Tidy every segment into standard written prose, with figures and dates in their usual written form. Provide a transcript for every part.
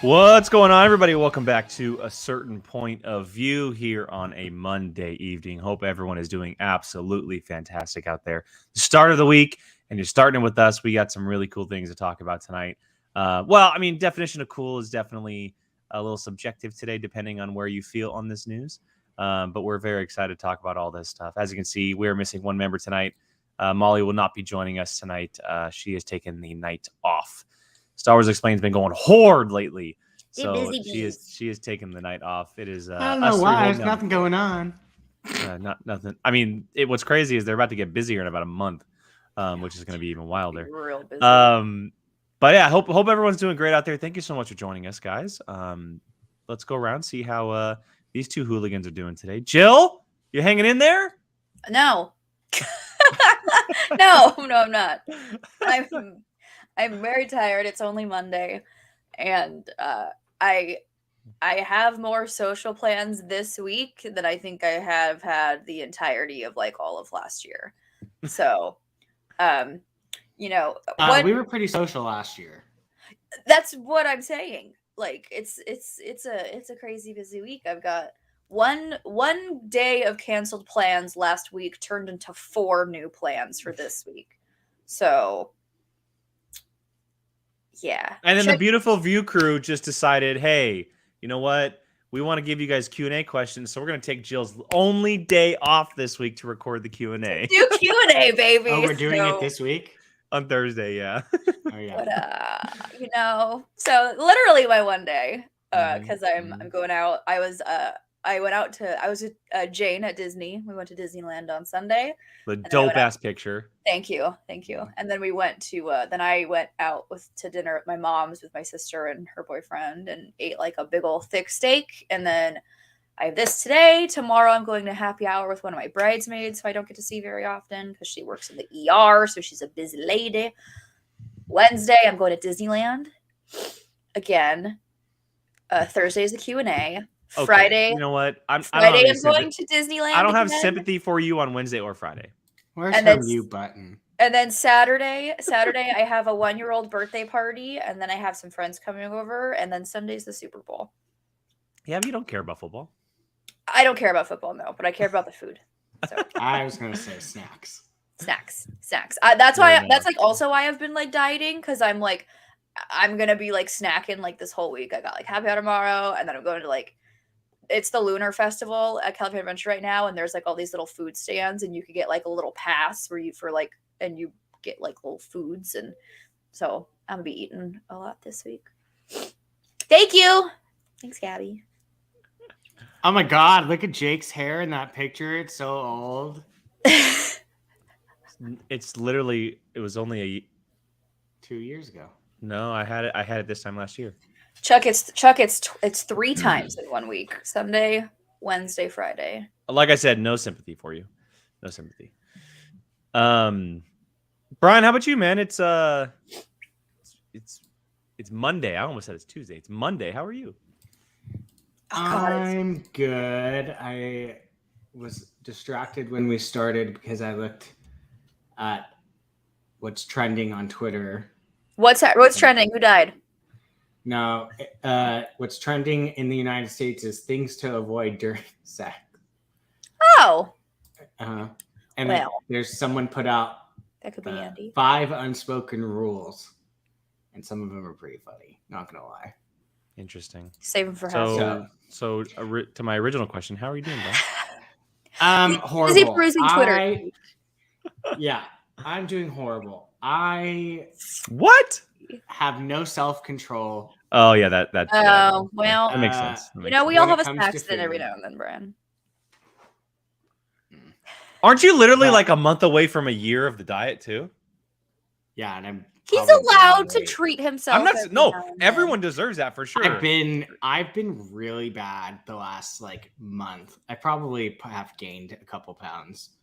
What's going on, everybody? Welcome back to A Certain Point of View here on a Monday evening. Hope everyone is doing absolutely fantastic out there. The start of the week, and you're starting it with us. We got some really cool things to talk about tonight. Definition of cool is definitely a little subjective today, depending on where you feel on this news. But we're very excited to talk about all this stuff. As you can see, we're missing one member tonight. Molly will not be joining us tonight. She has taken the night off. Star Wars Explained's been going hard lately, so she is taking the night off. It is. I don't know why. There's nothing going on. Nothing. I mean, what's crazy is they're about to get busier in about a month, which is going to be even wilder. Real busy. But yeah, hope everyone's doing great out there. Thank you so much for joining us, guys. Let's go around see how these two hooligans are doing today. Jill, you hanging in there? No. No, I'm not. I'm very tired. It's only Monday, and I have more social plans this week than I think I have had the entirety of like all of last year. So, we were pretty social last year. That's what I'm saying. Like it's a crazy busy week. I've got one day of canceled plans last week turned into 4 new plans for this week. So yeah. And then the beautiful View crew just decided, hey, you know what? We want to give you guys Q&A questions, so we're going to take Jill's only day off this week to record the Q&A. Do Q&A, baby. Oh, we're doing it this week? On Thursday, yeah. Oh, yeah. But, so literally my one day, because I'm going out. I was with Jane at Disney. We went to Disneyland on Sunday. The dope ass picture. Thank you. And then we went to then I went out to dinner at my mom's with my sister and her boyfriend and ate like a big old thick steak. And then I have this today. Tomorrow I'm going to happy hour with one of my bridesmaids, who I don't get to see very often because she works in the ER, so she's a busy lady. Wednesday I'm going to Disneyland again. Thursday is the Q&A. Okay. Friday. You know what? Friday I'm going to Disneyland. I don't have sympathy for you on Wednesday or Friday. Where's the mute button? And then Saturday I have a 1-year-old birthday party, and then I have some friends coming over, and then Sunday's the Super Bowl. Yeah, but you don't care about football. I don't care about football, no, but I care about the food. So. I was gonna say snacks. Snacks. That's why. That's like also why I've been like dieting, because I'm like, I'm gonna be like snacking like this whole week. I got like happy hour tomorrow, and then I'm going to like. It's the Lunar Festival at California Adventure right now, and there's like all these little food stands, and you could get like a little pass where you get like little foods, and so I'm gonna be eating a lot this week. Thank you. Thanks, Gabby. Oh my God! Look at Jake's hair in that picture. It's so old. It's literally. It was only 2 years ago. No, I had it this time last year. Chuck, it's 3 times in 1 week. Sunday, Wednesday, Friday. Like I said, no sympathy for you. No sympathy. Brian, how about you, man? It's Monday. I almost said it's Tuesday. It's Monday. How are you? I'm good. I was distracted when we started because I looked at what's trending on Twitter. What's trending? Who died? No, what's trending in the United States is things to avoid during sex. Oh. And there's someone put out that could be Andy. 5 unspoken rules, and some of them are pretty funny. Not gonna lie. Interesting. Save them for half. So to my original question, how are you doing, Brian? Horrible. Is he perusing Twitter? Yeah, I'm doing horrible. What? Have no self-control. Oh yeah, that. Oh well, that makes sense. We all have a accident every now and then, Brian. Aren't you literally like a month away from a year of the diet too? Yeah, and he's allowed to treat himself. I'm not. No, everyone deserves that for sure. I've been really bad the last like month. I probably have gained a couple pounds.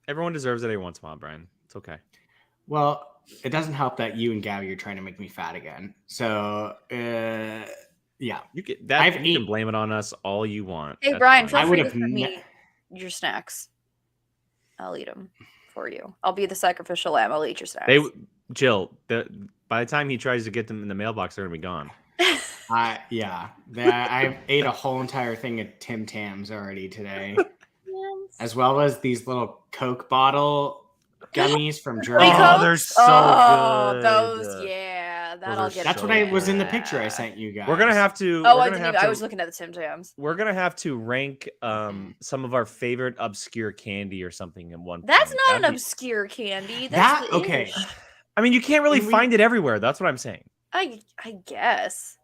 Everyone deserves it every once in a while, Brian. It's okay. Well, it doesn't help that you and Gabby are trying to make me fat again. So, yeah, you can blame it on us all you want. Hey, That's Brian, fine. feel free to send me your snacks. I'll eat them for you. I'll be the sacrificial lamb. I'll eat your snacks. Jill, by by the time he tries to get them in the mailbox, they're gonna be gone. Yeah. I ate a whole entire thing of Tim Tams already today, as well as these little Coke bottle gummies from Germany. Oh, they're so good. Those, yeah. That'll get. That's what I was in the picture I sent you guys. We're gonna have to. Oh, I was looking at the Tim Tams. We're gonna have to rank some of our favorite obscure candy or something in one. That's not an obscure candy. That's okay. I mean, you can't really find it everywhere. That's what I'm saying. I guess.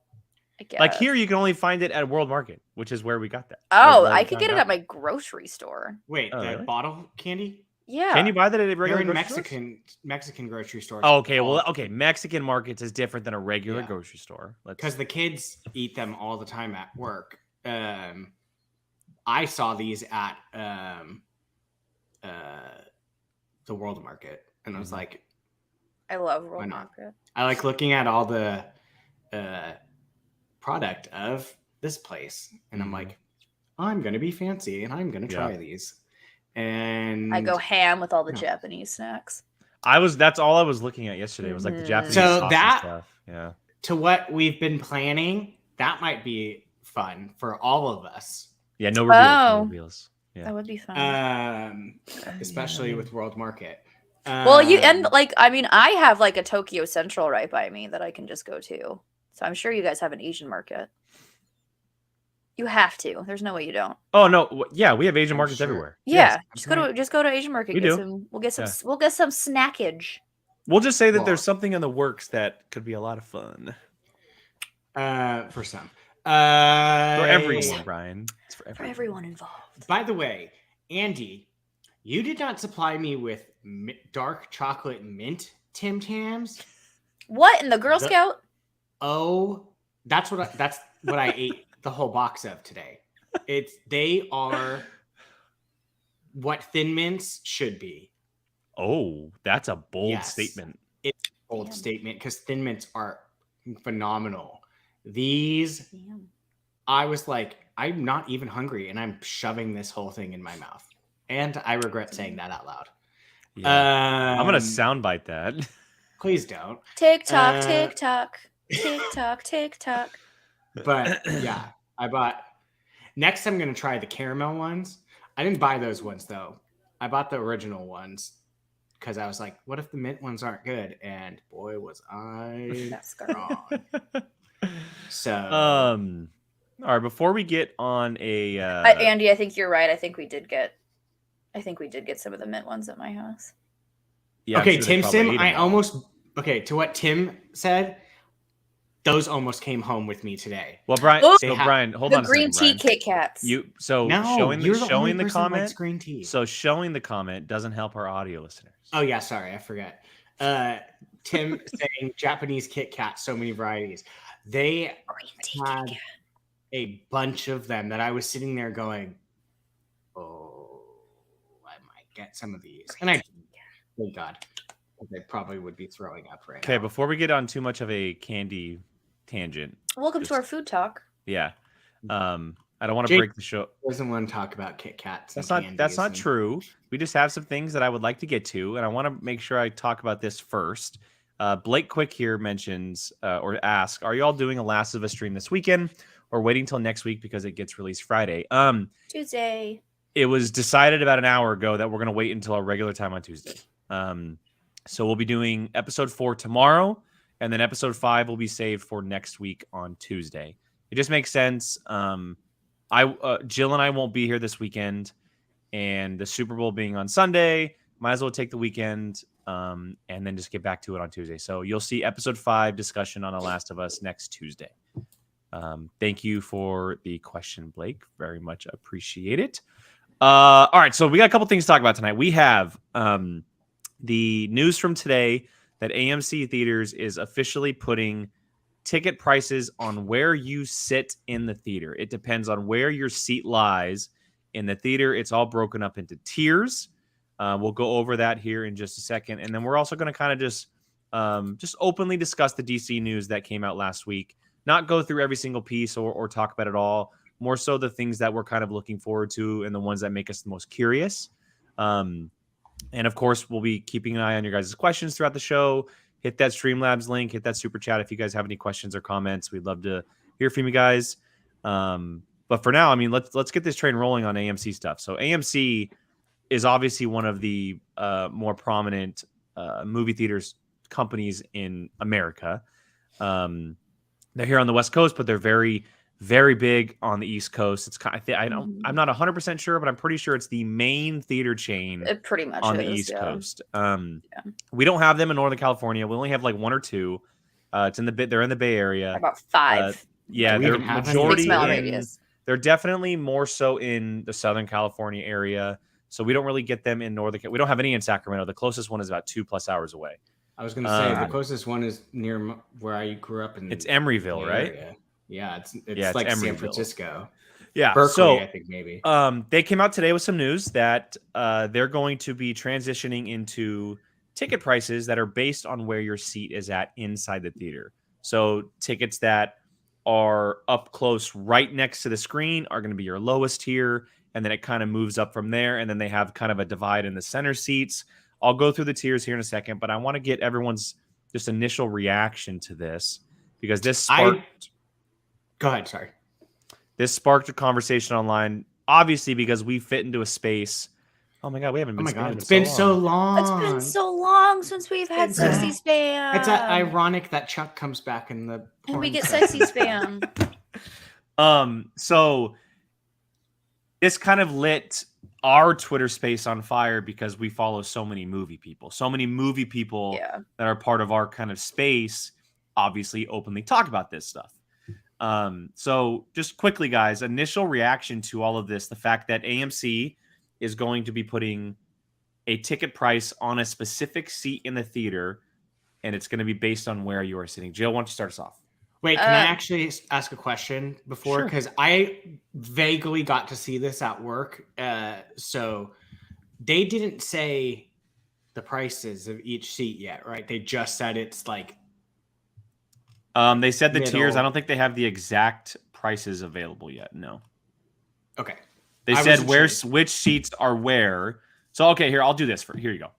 Like here, you can only find it at World Market, which is where we got that. Oh, I could get it at my grocery store. Wait, the really? bottle candy? Yeah. Can you buy that at a regular They're in grocery Mexican grocery stores? Oh, okay, well, okay. Mexican markets is different than a regular grocery store. Because the kids eat them all the time at work. I saw these at the World Market, and I was like, I love World Market. I like looking at all the product of this place, and I'm like, I'm gonna be fancy, and I'm gonna try these. And I go ham with all the Japanese snacks. That's all I was looking at yesterday. It was like the Japanese sauce and stuff. Yeah. To what we've been planning, that might be fun for all of us. Yeah, no reveals. No reveals. Yeah. That would be fun. Especially with World Market. Well, I have like a Tokyo Central right by me that I can just go to. So I'm sure you guys have an Asian market. You have to. There's no way you don't. Oh no, yeah, we have Asian markets everywhere. Yeah, yes, just go to Asian market. We do. We'll get some snackage. We'll just say that there's something in the works that could be a lot of fun. For some. For everyone, Brian. It's for everyone involved. By the way, Andy, you did not supply me with dark chocolate mint Tim Tams. What in the Girl Scout? Oh, that's what I ate the whole box of today. They are what Thin Mints should be. Oh, that's a bold statement. It's a bold statement because Thin Mints are phenomenal. These, I was like, I'm not even hungry, and I'm shoving this whole thing in my mouth, and I regret saying that out loud. Yeah. I'm gonna soundbite that. Please don't. TikTok, TikTok, TikTok, TikTok. But yeah, I bought. Next, I'm gonna try the caramel ones. I didn't buy those ones though. I bought the original ones because I was like, "What if the mint ones aren't good?" And boy, was I wrong. So, all right. Before we get on Andy, I think you're right. I think we did get some of the mint ones at my house. Yeah. Okay, Tim Sim. To what Tim said. Those almost came home with me today. Well, Brian, Brian, hold on a second. The green tea Kit Kats. Showing the comment. Green tea. So showing the comment doesn't help our audio listeners. Oh yeah, sorry, I forgot. Tim saying Japanese Kit Kat, so many varieties. They had a bunch of them that I was sitting there going, "Oh, I might get some of these," and I, thank God, they probably would be throwing up right now. Okay, before we get on too much of a candy tangent. Welcome to our food talk. Yeah. I don't want to break the show. Doesn't want to talk about Kit Kats. That's not true. We just have some things that I would like to get to, and I want to make sure I talk about this first. Blake Quick here mentions or asks, are you all doing a Last of Us stream this weekend or waiting till next week because it gets released Friday? Tuesday. It was decided about an hour ago that we're going to wait until our regular time on Tuesday. So we'll be doing episode 4 tomorrow, and then episode 5 will be saved for next week on Tuesday. It just makes sense. Jill and I won't be here this weekend, and the Super Bowl being on Sunday, might as well take the weekend and then just get back to it on Tuesday. So you'll see episode 5 discussion on The Last of Us next Tuesday. Thank you for the question, Blake. Very much appreciate it. All right, so we got a couple things to talk about tonight. We have the news from today that AMC Theaters is officially putting ticket prices on where you sit in the theater. It depends on where your seat lies in the theater. It's all broken up into tiers. We'll go over that here in just a second. And then we're also going to kind of just openly discuss the DC news that came out last week. Not go through every single piece or talk about it all. More so the things that we're kind of looking forward to and the ones that make us the most curious. And of course, we'll be keeping an eye on your guys' questions throughout the show. hit that Streamlabs link, hit that super chat if you guys have any questions or comments. We'd love to hear from you guys. But for now, I mean, let's get this train rolling on AMC stuff. So AMC is obviously one of the more prominent movie theaters companies in America. They're here on the West Coast, but they're very, very big on the East Coast. It's kind of, I'm not 100% sure, but I'm pretty sure it's the main theater chain. It pretty much on is, the East yeah. Coast. We don't have them in Northern California. We only have like 1 or 2. It's in the they're in the Bay Area. About 5. Yeah, Do we they're even have majority. 6 mile in- radius. They're definitely more so in the Southern California area. So we don't really get them in Northern. We don't have any in Sacramento. The closest one is about 2+ hours away. I was going to say the closest one is near where I grew up in. It's Emeryville, right? Area. Yeah, it's it's like San Emeryville. Francisco. Yeah, Berkeley, so I think maybe. they came out today with some news that they're going to be transitioning into ticket prices that are based on where your seat is at inside the theater. So tickets that are up close right next to the screen are going to be your lowest tier, and then it kind of moves up from there, and then they have kind of a divide in the center seats. I'll go through the tiers here in a second, but I want to get everyone's just initial reaction to this because this sparked... Go ahead, sorry. This sparked a conversation online, obviously, because we fit into a space. Oh my God, we haven't been. Oh my God, it's been so long. It's been so long since we've had sexy spam. It's ironic that Chuck comes back in the. And we get section. sexy spam. So this kind of lit our Twitter space on fire because we follow so many movie people. So many movie people that are part of our kind of space obviously openly talk about this stuff. So just quickly, guys, initial reaction to all of this, the fact that AMC is going to be putting a ticket price on a specific seat in the theater, and it's going to be based on where you are sitting. Jill, why don't you start us off? Wait, can I actually ask a question before? Because I vaguely got to see this at work. So they didn't say the prices of each seat yet, right? They just said it's like... They said the tiers. I don't think they have the exact prices available yet. No. Okay. They said which seats are where. So, okay, here, I'll do this. Here you go.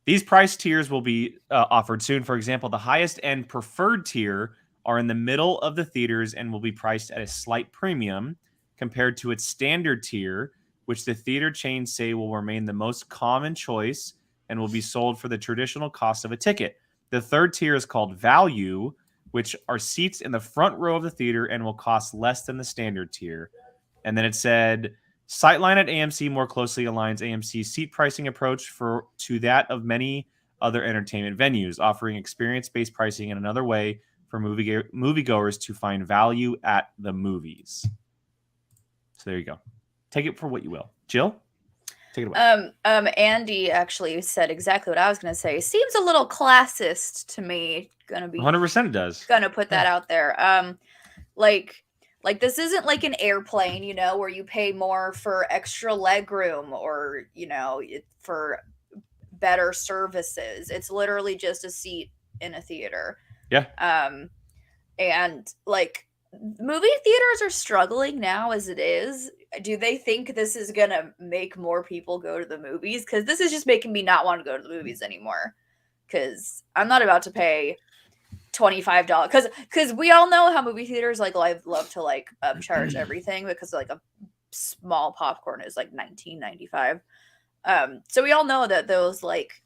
These price tiers will be offered soon. For example, the highest end preferred tier are in the middle of the theaters and will be priced at a slight premium compared to its standard tier, which the theater chains say will remain the most common choice and will be sold for the traditional cost of a ticket. The third tier is called value, which are seats in the front row of the theater and will cost less than the standard tier. And then it said, Sightline at AMC more closely aligns AMC's seat pricing approach to that of many other entertainment venues, offering experience-based pricing in another way for moviegoers to find value at the movies. So there you go. Take it for what you will. Jill, take it away. Andy actually said exactly what I was going to say. Seems a little classist to me. Gonna be 100% it does. Gonna put that out there. Like this isn't like an airplane, you know, where you pay more for extra leg room or, you know, for better services. It's literally just a seat in a theater. Yeah. And like movie theaters are struggling now as it is. Do they think this is gonna make more people go to the movies? Because this is just making me not want to go to the movies anymore. Because I'm not about to pay $25 because we all know how movie theaters like love to like upcharge everything because like a small popcorn is like $19.95. So we all know that those like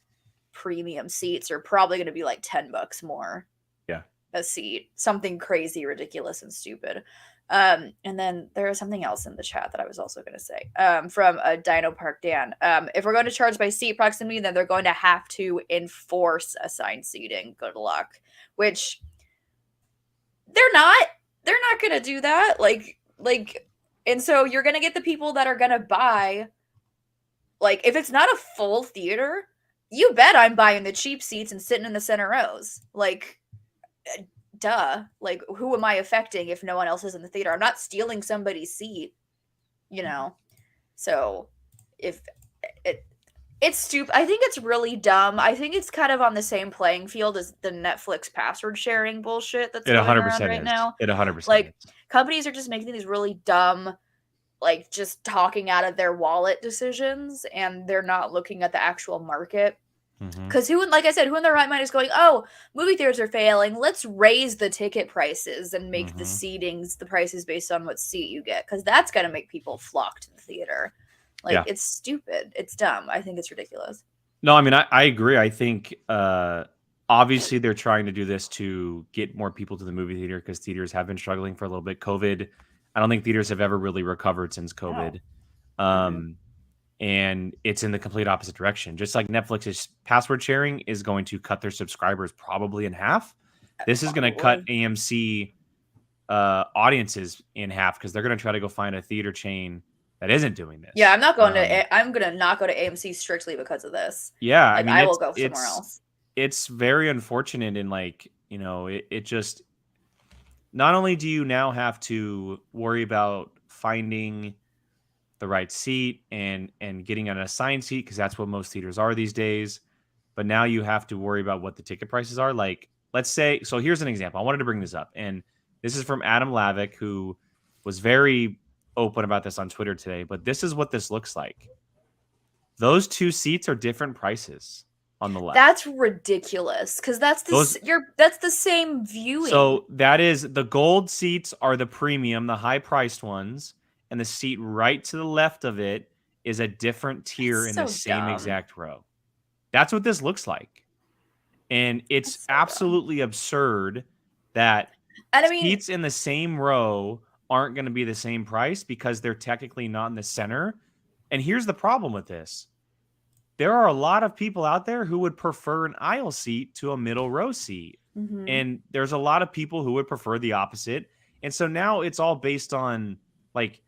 premium seats are probably going to be like $10 more. Yeah, a seat, something crazy, ridiculous, and stupid. And then there is something else in the chat that I was also going to say from Dino Park Dan. If we're going to charge by seat proximity, then they're going to have to enforce assigned seating. Good luck. Which they're not going to do that. Like, and so you're going to get the people that are going to buy. Like, if it's not a full theater, you bet I'm buying the cheap seats and sitting in the center rows. Like, duh. Like, who am I affecting if no one else is in the theater? I'm not stealing somebody's seat, you know? So if it's stupid. I think it's really dumb. I think it's kind of on the same playing field as the Netflix password sharing bullshit that's going around right now. It 100%. Like, companies are just making these really dumb, like, just talking out of their wallet decisions, and they're not looking at the actual market. Because like I said, who in their right mind is going, oh, movie theaters are failing. Let's raise the ticket prices and make the seatings, the prices based on what seat you get. Because that's going to make people flock to the theater. Like, it's stupid. It's dumb. I think it's ridiculous. No, I mean, I agree. I think obviously they're trying to do this to get more people to the movie theater because theaters have been struggling for a little bit. COVID, I don't think theaters have ever really recovered since COVID. And it's in the complete opposite direction. Just like Netflix's password sharing is going to cut their subscribers probably in half. This is going to cut AMC audiences in half because they're going to try to go find a theater chain that isn't doing this. Yeah, I'm not going to. I'm going to not go to AMC strictly because of this. Yeah, like, I mean, I will go somewhere else. It's very unfortunate, and like, you know, it just. Not only do you now have to worry about finding the right seat and getting an assigned seat because that's what most theaters are these days, but now you have to worry about what the ticket prices are. Like, let's say, so here's an example. I wanted to bring this up, and this is from Adam Lavick, who was very open about this on Twitter today, but this is what this looks like. Those two seats are different prices on the left. That's ridiculous because that's the same viewing. So that is the gold seats are the premium, the high priced ones, and the seat right to the left of it is a different tier in the same exact row. That's what this looks like. And it's absolutely absurd that seats in the same row aren't going to be the same price because they're technically not in the center. And here's the problem with this. There are a lot of people out there who would prefer an aisle seat to a middle row seat. And there's a lot of people who would prefer the opposite. And so now it's all based on, like,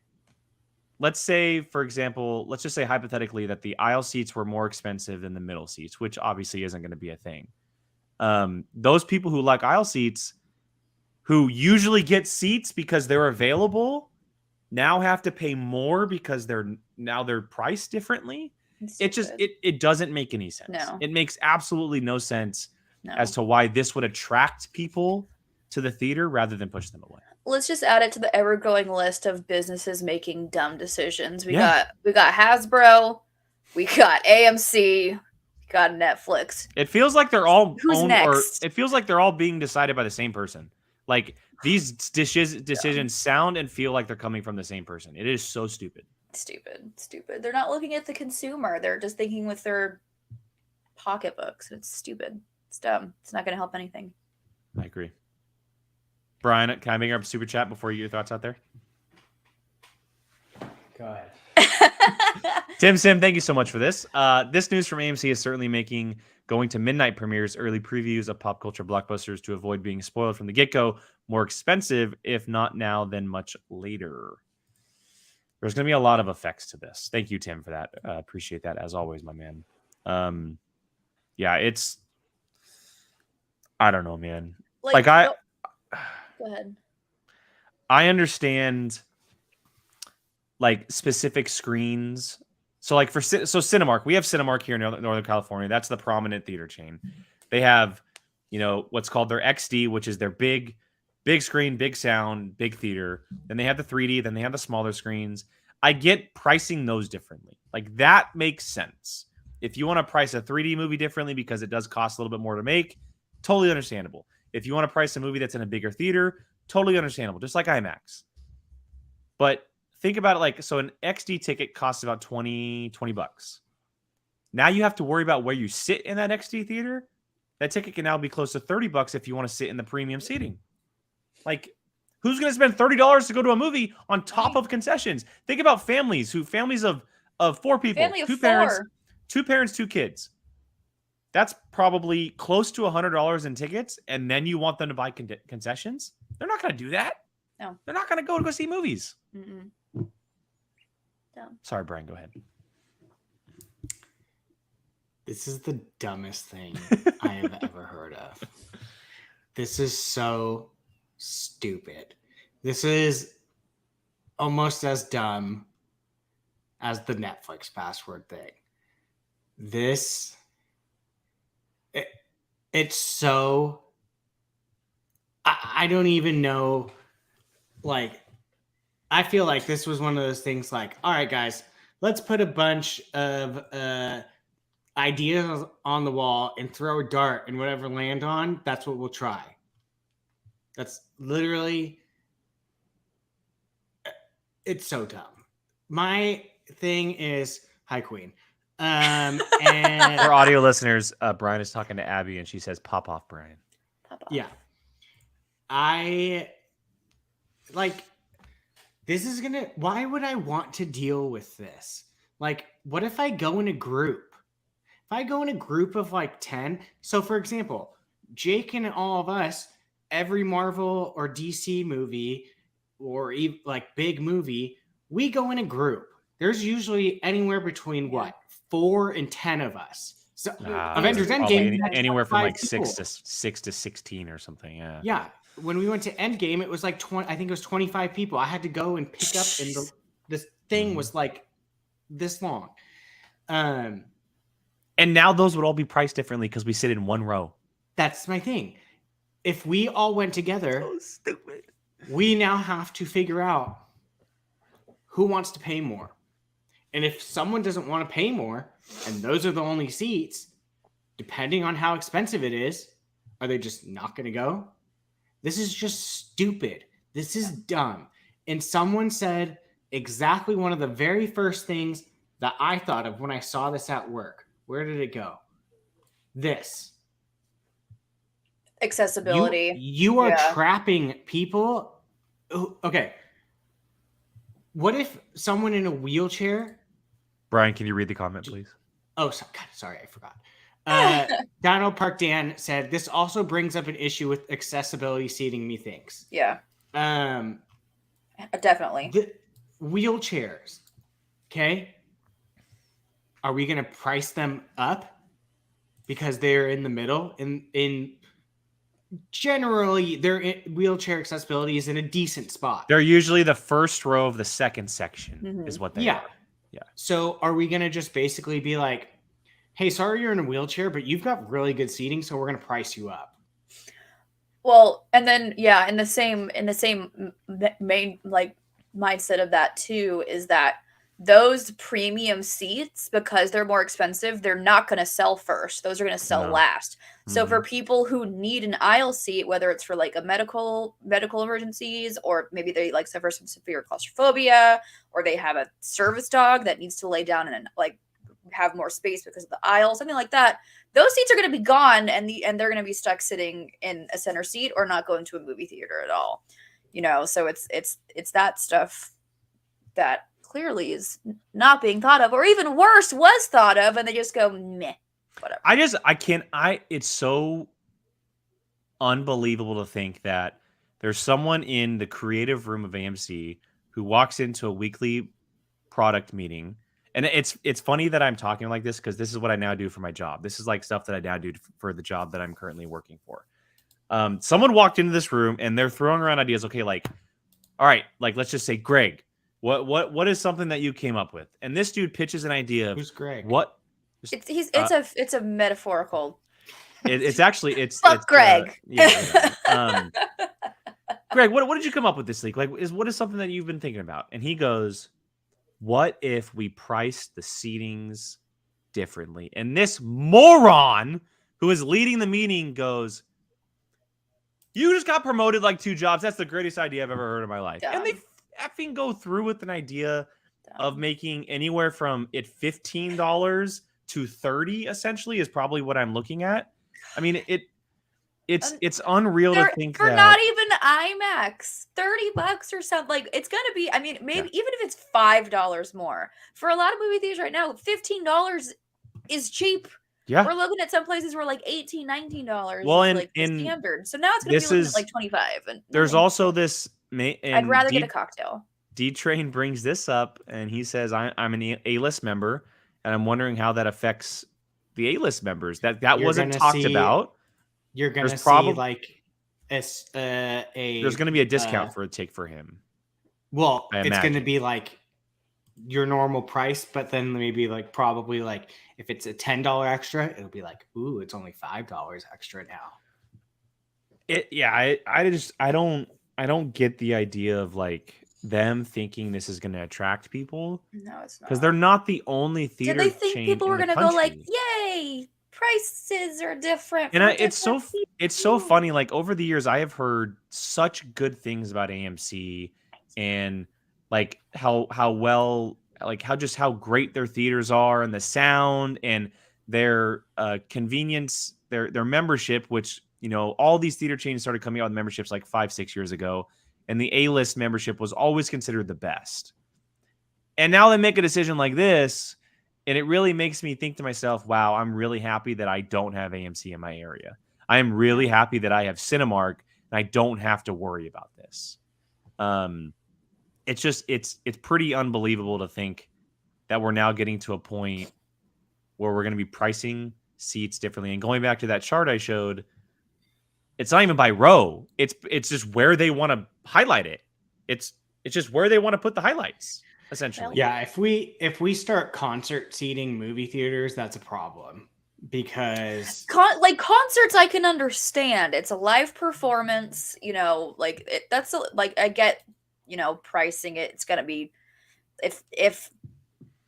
let's say, for example, let's just say hypothetically that the aisle seats were more expensive than the middle seats, which obviously isn't going to be a thing. Those people who like aisle seats, who usually get seats because they're available, now have to pay more because they're priced differently. It just it doesn't make any sense. No. It makes absolutely no sense as to why this would attract people to the theater rather than push them away. Let's just add it to the ever-growing list of businesses making dumb decisions. We got Hasbro, we got AMC, we got Netflix. It feels like they're all Who's next? It feels like they're all being decided by the same person. Like, these decisions sound and feel like they're coming from the same person. It is so stupid. Stupid. They're not looking at the consumer. They're just thinking with their pocketbooks. It's stupid. It's dumb. It's not going to help anything. I agree. Brian, can I bring up a super chat before you get your thoughts out there? Go ahead. Tim Sim, thank you so much for this. This news from AMC is certainly making going to midnight premieres, early previews of pop culture blockbusters to avoid being spoiled from the get-go more expensive, if not now, then much later. There's going to be a lot of effects to this. Thank you, Tim, for that. Appreciate that, as always, my man. It's... I don't know, man. Go ahead. I understand, like, specific screens. So, like, Cinemark, we have Cinemark here in Northern California. That's the prominent theater chain. They have, what's called their XD, which is their big screen, big sound, big theater. Then they have the 3D. Then they have the smaller screens. I get pricing those differently. Like, that makes sense. If you want to price a 3D movie differently because it does cost a little bit more to make, totally understandable. If you want to price a movie that's in a bigger theater, totally understandable, just like IMAX. But think about it so an XD ticket costs about $20. Now you have to worry about where you sit in that XD theater. That ticket can now be close to $30 if you want to sit in the premium seating. Like, who's going to spend $30 to go to a movie on top of concessions? Think about families of 4 people, Family of 2 4. parents, 2 kids. That's probably close to $100 in tickets, and then you want them to buy concessions? They're not going to do that. No. They're not going to go see movies. No. Sorry, Brian, go ahead. This is the dumbest thing I have ever heard of. This is so stupid. This is almost as dumb as the Netflix password thing. It's so... I don't even know, I feel like this was one of those things all right, guys, let's put a bunch of ideas on the wall and throw a dart, and whatever land on, that's what we'll try. That's literally, it's so dumb. My thing is, hi Queen. And For audio listeners, Brian is talking to Abby, and she says, "Pop off, Brian." Pop off. yeah, I like. This is gonna. Why would I want to deal with this? Like, what if I go in a group? If I go in a group of like 10, so for example, Jake and all of us, every Marvel or DC movie or even like big movie, we go in a group. There's usually anywhere between what, 4 and 10 of us. So Avengers Endgame anywhere from like people. 6 to 16 or something. Yeah. Yeah. When we went to Endgame, it was like 20. I think it was 25 people. I had to go and pick up, and this thing was like this long. And now those would all be priced differently because we sit in one row. That's my thing. If we all went together, So stupid. We now have to figure out who wants to pay more. And if someone doesn't want to pay more, and those are the only seats, depending on how expensive it is, are they just not going to go? This is just stupid. This is dumb. And someone said exactly one of the very first things that I thought of when I saw this at work. Where did it go? This. Accessibility. You are trapping people. Okay. What if someone in a wheelchair? Brian, can you read the comment, please? Oh, sorry, I forgot. Donald Park Dan said this also brings up an issue with accessibility seating. Methinks. Yeah. Definitely. The wheelchairs. Okay. Are we going to price them up because they're in the middle? In generally, their wheelchair accessibility is in a decent spot. They're usually the first row of the second section, is what they are. Yeah. So are we going to just basically be like, hey, sorry you're in a wheelchair, but you've got really good seating, so we're going to price you up? Well, and then in the same main like mindset of that too is that those premium seats, because they're more expensive, they're not going to sell first. Those are going to sell last. So for people who need an aisle seat, whether it's for like a medical emergencies, or maybe they like suffer some severe claustrophobia, or they have a service dog that needs to lay down and like have more space because of the aisle, something like that, those seats are going to be gone, and they're going to be stuck sitting in a center seat or not going to a movie theater at all. So it's that stuff that clearly is not being thought of, or even worse, was thought of, and they just go meh, whatever. It's so unbelievable to think that there's someone in the creative room of AMC who walks into a weekly product meeting. And it's funny that I'm talking like this because this is what I now do for my job. This is like stuff that I now do for the job that I'm currently working for. Someone walked into this room and they're throwing around ideas. Okay, like, all right, like let's just say Greg. What is something that you came up with? And this dude pitches an idea of who's Greg? What? It's a metaphorical. It's Greg. Greg, what did you come up with this week? Like, what is something that you've been thinking about? And he goes, what if we price the seatings differently? And this moron who is leading the meeting goes, you just got promoted like 2 jobs. That's the greatest idea I've ever heard in my life. Dumb. And they effing go through with an idea of making anywhere from $15 to $30 essentially is probably what I'm looking at. I mean, it's unreal to think for that not even IMAX, $30 or something. Like it's gonna be. I mean, maybe even if it's $5 more for a lot of movie theaters right now, $15 is cheap. Yeah, we're looking at some places where like $18, $19. Well, is like the standard. So now it's gonna be looking at like 25. And there's also this. I'd rather get a cocktail. D-Train brings this up, and he says, "I'm an A-list member, and I'm wondering how that affects the A-list members. That wasn't talked about." You're going to see like there's going to be a discount for a take for him. Well, it's going to be like your normal price, but then maybe like probably like if it's a $10 extra, it'll be like, ooh, it's only $5 extra now. I don't get the idea of like them thinking this is going to attract people. No, it's not. Because they're not the only theater Did they think chain people in were the going to go like, country. yay, prices are different. And for it's so different so people." funny. Like over the years, I have heard such good things about AMC and like how well, like how great their theaters are and the sound and their convenience, their membership, which, you know, all these theater chains started coming out with memberships like 5-6 years ago, and the A-list membership was always considered the best. And now they make a decision like this, and it really makes me think to myself, wow, I'm really happy that I don't have AMC in my area. I am really happy that I have Cinemark and I don't have to worry about this. It's just it's pretty unbelievable to think that we're now getting to a point where we're going to be pricing seats differently. And going back to that chart I showed, it's not even by row. It's just where they want to highlight it. It's just where they want to put the highlights, essentially. Yeah, if we start concert seating movie theaters, that's a problem, because like concerts I can understand. It's a live performance, you know, like like I get, you know, pricing it. It's going to be if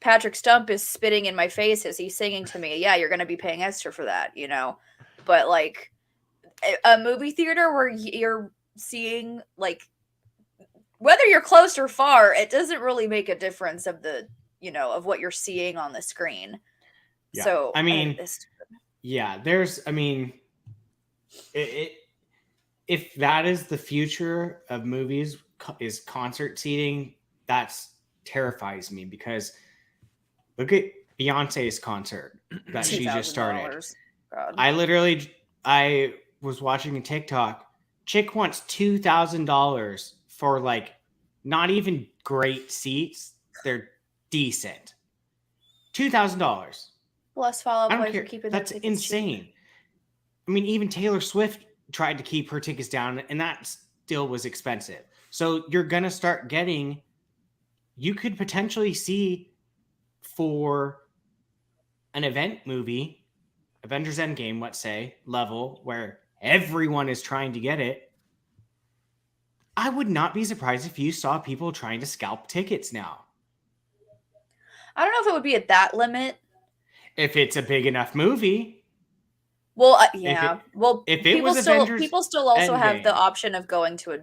Patrick Stump is spitting in my face as he's singing to me, yeah, you're going to be paying extra for that, you know. But like a movie theater where you're seeing, like, whether you're close or far, it doesn't really make a difference of the, you know, of what you're seeing on the screen. Yeah. So I mean, yeah, there's, I mean, if that is the future of movies, is concert seating, that's terrifies me, because look at Beyonce's concert that she just started. God. I was watching a TikTok. Chick wants $2,000 for like not even great seats. They're decent. $2,000. Bless Fall Out I don't Boy care. for keeping That's insane. cheap. I mean, even Taylor Swift tried to keep her tickets down, and that still was expensive. So you're gonna start getting. You could potentially see, for an event movie, Avengers Endgame, let's say, level, where everyone is trying to get it, I would not be surprised if you saw people trying to scalp tickets now. I don't know if it would be at that limit. If it's a big enough movie. Well, yeah. If it was Avengers people still also Endgame, have the option of going to a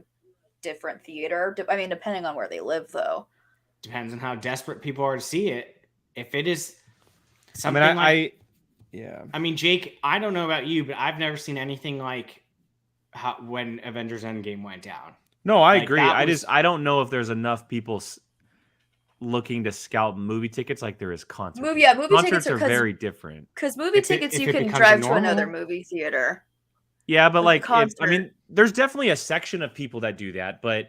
different theater. I mean, depending on where they live, though. Depends on how desperate people are to see it. If it is something yeah. I mean, Jake, I don't know about you, but I've never seen anything like when Avengers Endgame went down. No, I agree. I don't know if there's enough people looking to scalp movie tickets like there is concerts. Movie concerts tickets are very different. Because movie tickets, you can drive to another movie theater. Yeah, but like, I mean, there's definitely a section of people that do that, but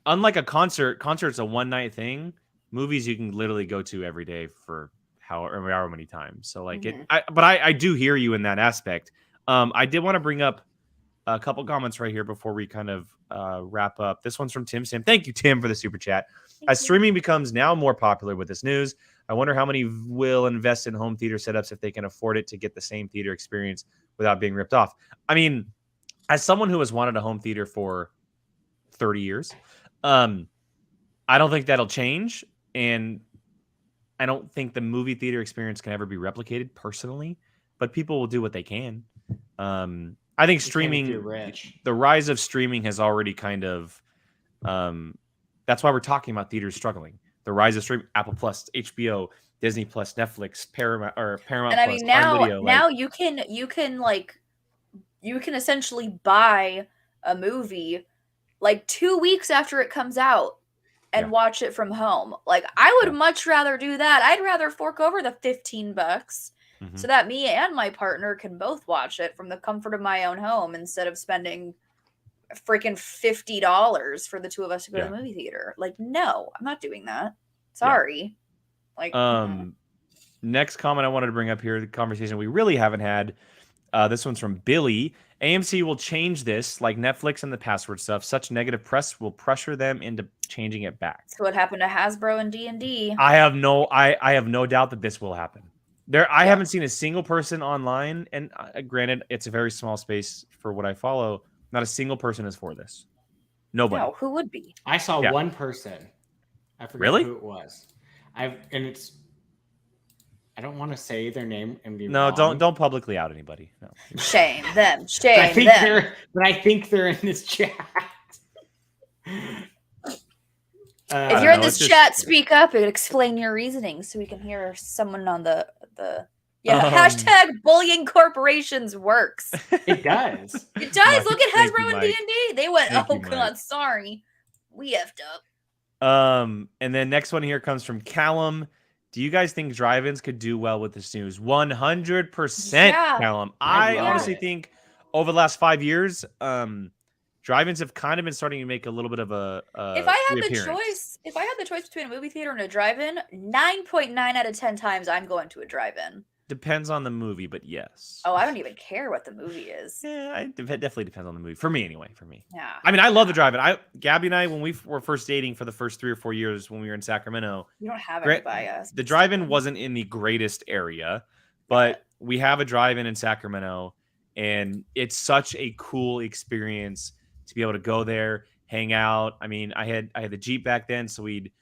unlike a concert's a one-night thing. Movies you can literally go to every day for however many times. So like I do hear you in that aspect. I did want to bring up a couple comments right here before we kind of wrap up. This one's from Tim Sim. Thank you, Tim, for the super chat. As streaming becomes now more popular with this news, I wonder how many will invest in home theater setups if they can afford it to get the same theater experience without being ripped off. I mean, as someone who has wanted a home theater for 30 years, I don't think that'll change. And I don't think the movie theater experience can ever be replicated personally, but people will do what they can. I think streaming, the rise of streaming has already kind of, that's why we're talking about theaters struggling. The rise of streaming, Apple Plus, HBO, Disney Plus, Netflix, Paramount and I mean, now you can essentially buy a movie like 2 weeks after it comes out and watch it from home. Like, I would much rather do that. I'd rather fork over the $15 so that me and my partner can both watch it from the comfort of my own home instead of spending freaking $50 for the two of us to go to the movie theater. Like, no, I'm not doing that. Sorry. Like, next comment I wanted to bring up here, the conversation we really haven't had. This one's from Billy. AMC will change this like Netflix and the password stuff. Such negative press will pressure them into changing it back. So what happened to Hasbro and D&D? I have no doubt that this will happen. I haven't seen a single person online, and granted, it's a very small space for what I follow. Not a single person is for this. Nobody. No, who would be? I saw Yeah. one person. I forget Really? who it was. I don't want to say their name and be No, wrong. don't publicly out anybody. No. Shame them. But Shame them. I think they're in this chat. If you're in know, this it's chat, just- speak up and explain your reasoning so we can hear someone on the hashtag bullying corporations works. It does. It does. Mike, Look at thank you, Hasbro and Mike. D&D. They went, Thank oh you, Mike. god, sorry, we effed up. And then next one here comes from Callum. Do you guys think drive-ins could do well with this news? 100%, Yeah. Callum. I I love honestly it. think over the last 5 years, drive-ins have kind of been starting to make a little bit of a If I had the reappearance. choice between a movie theater and a drive-in, 9.9 out of 10 times I'm going to a drive-in. Depends on the movie, but yes. Oh, I don't even care what the movie is. Yeah, it definitely depends on the movie. For me, anyway. For me. Yeah. I mean, I love the drive-in. Gabby and I, when we were first dating for the first 3 or 4 years when we were in Sacramento, You don't have Gra- any bias. the drive-in wasn't in the greatest area, but we have a drive-in in Sacramento, and it's such a cool experience to be able to go there, hang out. I mean, I had the Jeep back then, so we'd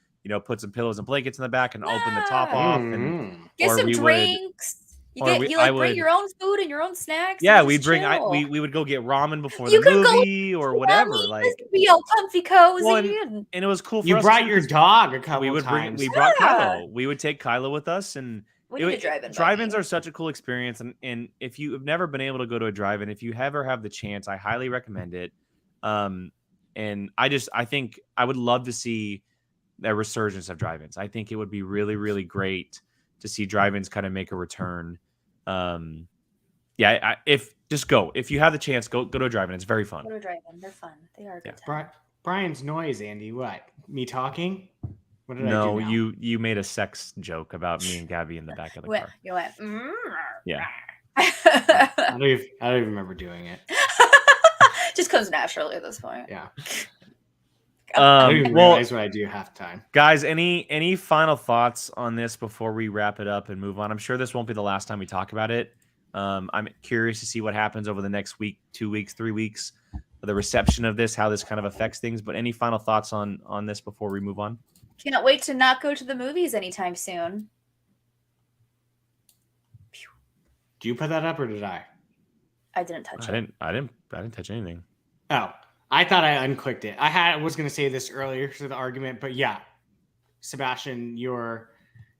put some pillows and blankets in the back and open the top Yeah. off, and Mhm. Get or some we would- drinks. or You we- like I bring would- your own food and your own snacks. yeah, and we'd just bring chill. we would go get ramen before You the could go movie or whatever. Yummy, Like, just be all comfy cozy. Well, and and it was cool. For You us brought too, your 'cause dog a couple we would bring. times. We brought Yeah. Kylo. We would take Kylo with us, and we need a drive-in. drive-ins buddy. are such a cool experience, and if you have never been able to go to a drive-in, if you ever have the chance, I highly recommend it. And I think I would love to see a resurgence of drive-ins. I think it would be really, really great to see drive-ins kind of make a return. If you have the chance, go to a drive-in. It's very fun. Go to a drive-in. They're fun. They are a good Bri- time. Brian's noise, Andy. What? Me talking? What did I No, do now? you made a sex joke about me and Gabby in the back of the car. You went. Yeah. I don't even remember doing it. Just comes naturally at this point. Yeah. I don't even Well, realize what I do half the time. guys, any final thoughts on this before we wrap it up and move on? I'm sure this won't be the last time we talk about it. I'm curious to see what happens over the next week, 2 weeks, 3 weeks, the reception of this, how this kind of affects things. But any final thoughts on this before we move on? Can't wait to not go to the movies anytime soon. Do you put that up or did I? I didn't touch it. I didn't touch anything. Oh, I thought I unclicked it. I was going to say this earlier to the argument, but yeah, Sebastian, you're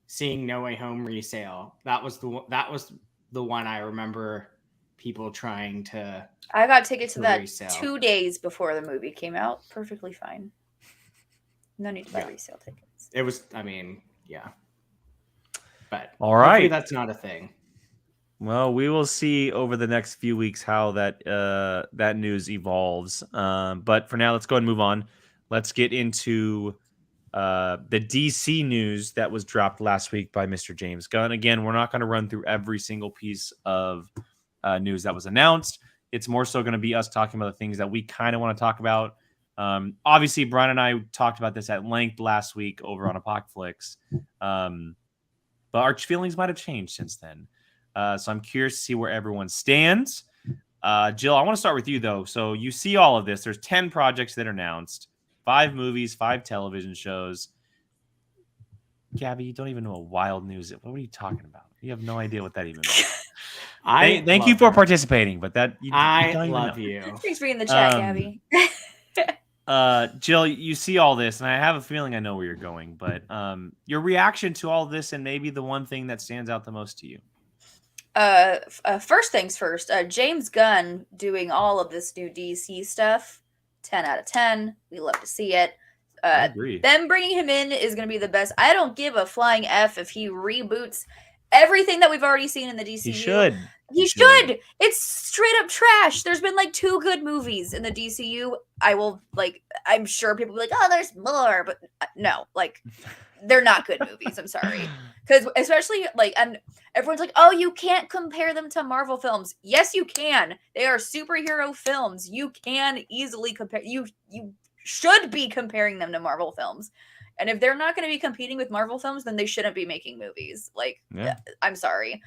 seeing No Way Home resale. That was the one I remember people trying to. I got tickets to that resale. 2 days before the movie came out. Perfectly fine. No need to buy Yeah. resale tickets. It was. I mean, yeah. But All hopefully right. that's not a thing. Well, we will see over the next few weeks how that news evolves. But for now, let's go ahead and move on. Let's get into the DC news that was dropped last week by Mr. James Gunn. Again, we're not going to run through every single piece of news that was announced. It's more so going to be us talking about the things that we kind of want to talk about. Obviously, Brian and I talked about this at length last week over on Apocalypse. But our feelings might have changed since then. So I'm curious to see where everyone stands. Jill, I want to start with you, though. So you see all of this. There's 10 projects that are announced, 5 movies, 5 television shows. Gabby, you don't even know what wild news is. What are you talking about? You have no idea what that even means. Thank you for participating, but that you I don't even love know. you. Thanks for being in the chat, Gabby. Jill, you see all this, and I have a feeling I know where you're going, but your reaction to all this and maybe the one thing that stands out the most to you. First things first, James Gunn doing all of this new DC stuff, 10 out of 10. We love to see it. I agree. Them bringing him in is going to be the best. I don't give a flying F if he reboots everything that we've already seen in the DCU. He should. He should. It's straight up trash. There's been like 2 good movies in the DCU. I'm sure people will be like, oh, there's more, but no, like, they're not good movies. I'm sorry. Because especially and everyone's like, oh, you can't compare them to Marvel films. Yes, you can. They are superhero films. You can easily compare. You should be comparing them to Marvel films. And if they're not going to be competing with Marvel films, then they shouldn't be making movies. Like, Yeah. I'm sorry.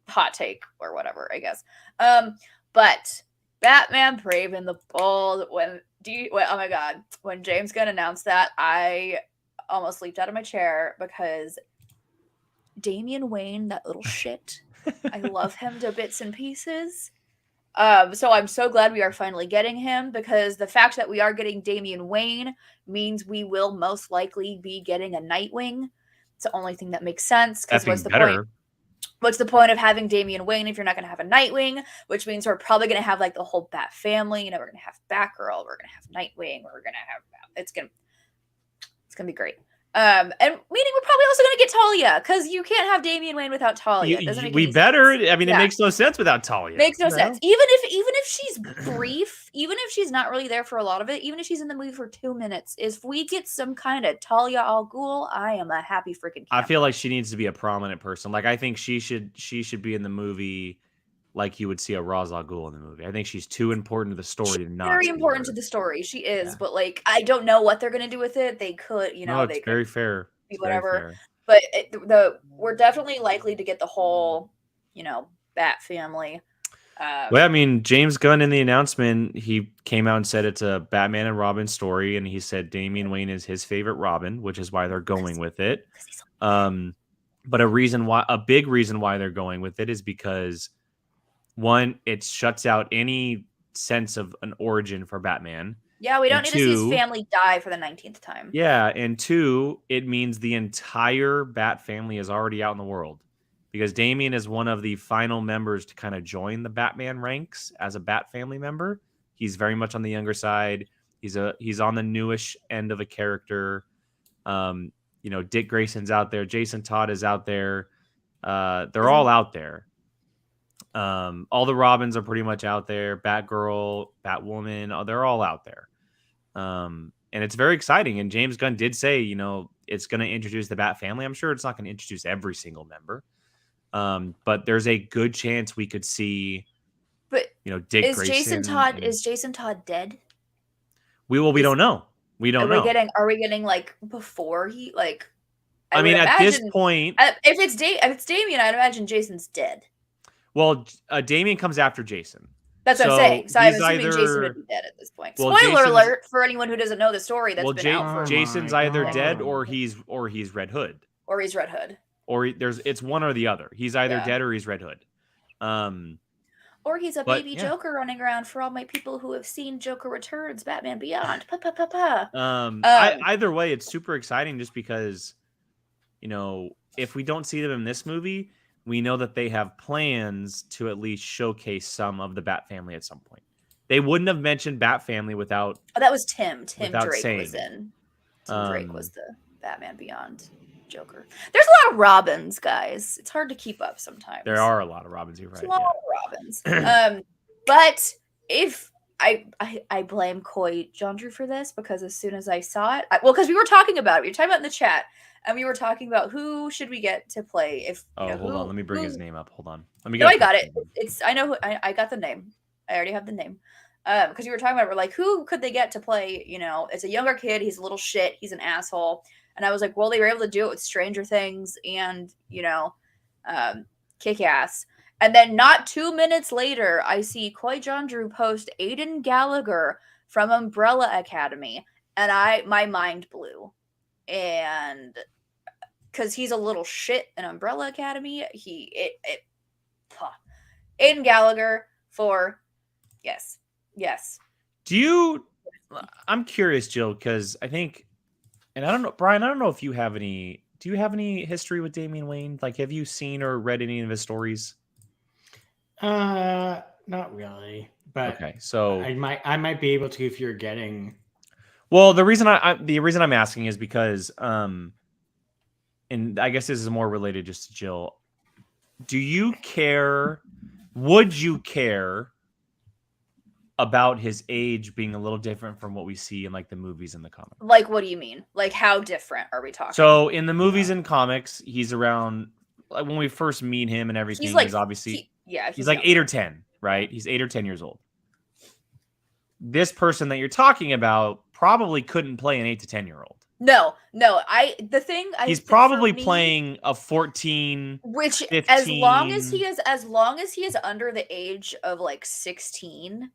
Hot take or whatever, I guess. But Batman Brave and the Bold. Oh my god. When James Gunn announced that, I almost leaped out of my chair because Damian Wayne, that little shit, I love him to bits and pieces. So I'm so glad we are finally getting him, because the fact that we are getting Damian Wayne means we will most likely be getting a Nightwing. It's the only thing that makes sense. Because what's the point? What's the point of having Damian Wayne if you're not going to have a Nightwing? Which means we're probably going to have like the whole Bat family. You know, we're going to have Batgirl, we're going to have Nightwing, we're going to have it's gonna be great. And meaning we're probably also going to get Talia, because you can't have Damian Wayne without Talia. It doesn't make any sense. I mean, it makes no sense without Talia. Makes no sense. Even if she's brief, even if she's not really there for a lot of it, even if she's in the movie for 2 minutes, if we get some kind of Talia al Ghul, I am a happy freaking camper. I feel like she needs to be a prominent person. Like, I think she should be in the movie like you would see a Ra's al Ghul in the movie. I think she's too important to the story to not. Very important to the story. She is, but like, I don't know what they're gonna do with it. They could, you know, no, it's very fair. Whatever. But we're definitely likely to get the whole, you know, Bat family. Well, I mean, James Gunn in the announcement, he came out and said it's a Batman and Robin story, and he said Damian Wayne is his favorite Robin, which is why they're going with it. But a big reason why they're going with it is because, one, it shuts out any sense of an origin for Batman. Yeah, we don't need to see his family die for the 19th time. Yeah, and two, it means the entire Bat family is already out in the world, because Damian is one of the final members to kind of join the Batman ranks as a Bat family member. He's very much on the younger side. He's on the newish end of a character. You know, Dick Grayson's out there. Jason Todd is out there. They're all out there. All the Robins are pretty much out there. Batgirl, Batwoman, they're all out there. And it's very exciting. And James Gunn did say, you know, it's going to introduce the Bat family. I'm sure it's not going to introduce every single member. But there's a good chance we could see, you know, Dick Grayson. Is Jason Todd dead? We don't know. We don't know. Are we getting like before he like? I mean, at this point, if it's Damian, I'd imagine Jason's dead. Well, Damian comes after Jason. That's what I'm saying. So I'm assuming Jason would be dead at this point. Well, spoiler alert for anyone who doesn't know the story. That's been out for Jason's either dead or he's Red Hood. Or he's Red Hood. Or it's one or the other. He's either dead or he's Red Hood. Or he's a baby Joker running around for all my people who have seen Joker Returns, Batman Beyond. Either way, it's super exciting just because, you know, if we don't see them in this movie, we know that they have plans to at least showcase some of the Bat family at some point. They wouldn't have mentioned Bat family without. Oh, that was Tim. Tim Drake was in. Tim Drake was the Batman Beyond Joker. There's a lot of Robins, guys. It's hard to keep up sometimes. There are a lot of Robins. You're right. A lot of Robins. But if I blame Coy Jandreau for this, because as soon as I saw it, because we were talking about it. We were talking about it in the chat. And we were talking about who should we get to play if. Hold on, let me bring his name up. Hold on, let me. No, I got it. I got the name. I already have the name. Because you were talking about, we're like, who could they get to play? You know, it's a younger kid. He's a little shit. He's an asshole. And I was like, well, they were able to do it with Stranger Things and, you know, Kick-Ass. And then not 2 minutes later, I see Coy Jandreau post Aiden Gallagher from Umbrella Academy, and my mind blew. And because he's a little shit in Umbrella Academy, Aiden Gallagher for yes. I'm curious, Jill, because I think, and I don't know, Brian, I don't know if you have any. Do you have any history with Damian Wayne? Like, have you seen or read any of his stories? Not really, but okay, so I might be able to if you're getting. Well, the reason I'm asking is because, and I guess this is more related just to Jill. Do you care? Would you care about his age being a little different from what we see in like the movies and the comics? Like, what do you mean? Like, how different are we talking? So in the movies and comics, he's around, like when we first meet him and everything, he's obviously he's like 8 or 10, right? He's 8 or 10 years old. This person that you're talking about probably couldn't play an 8 to 10-year-old. No. He's probably playing a 14, which 15. as long as he is under the age of like 16,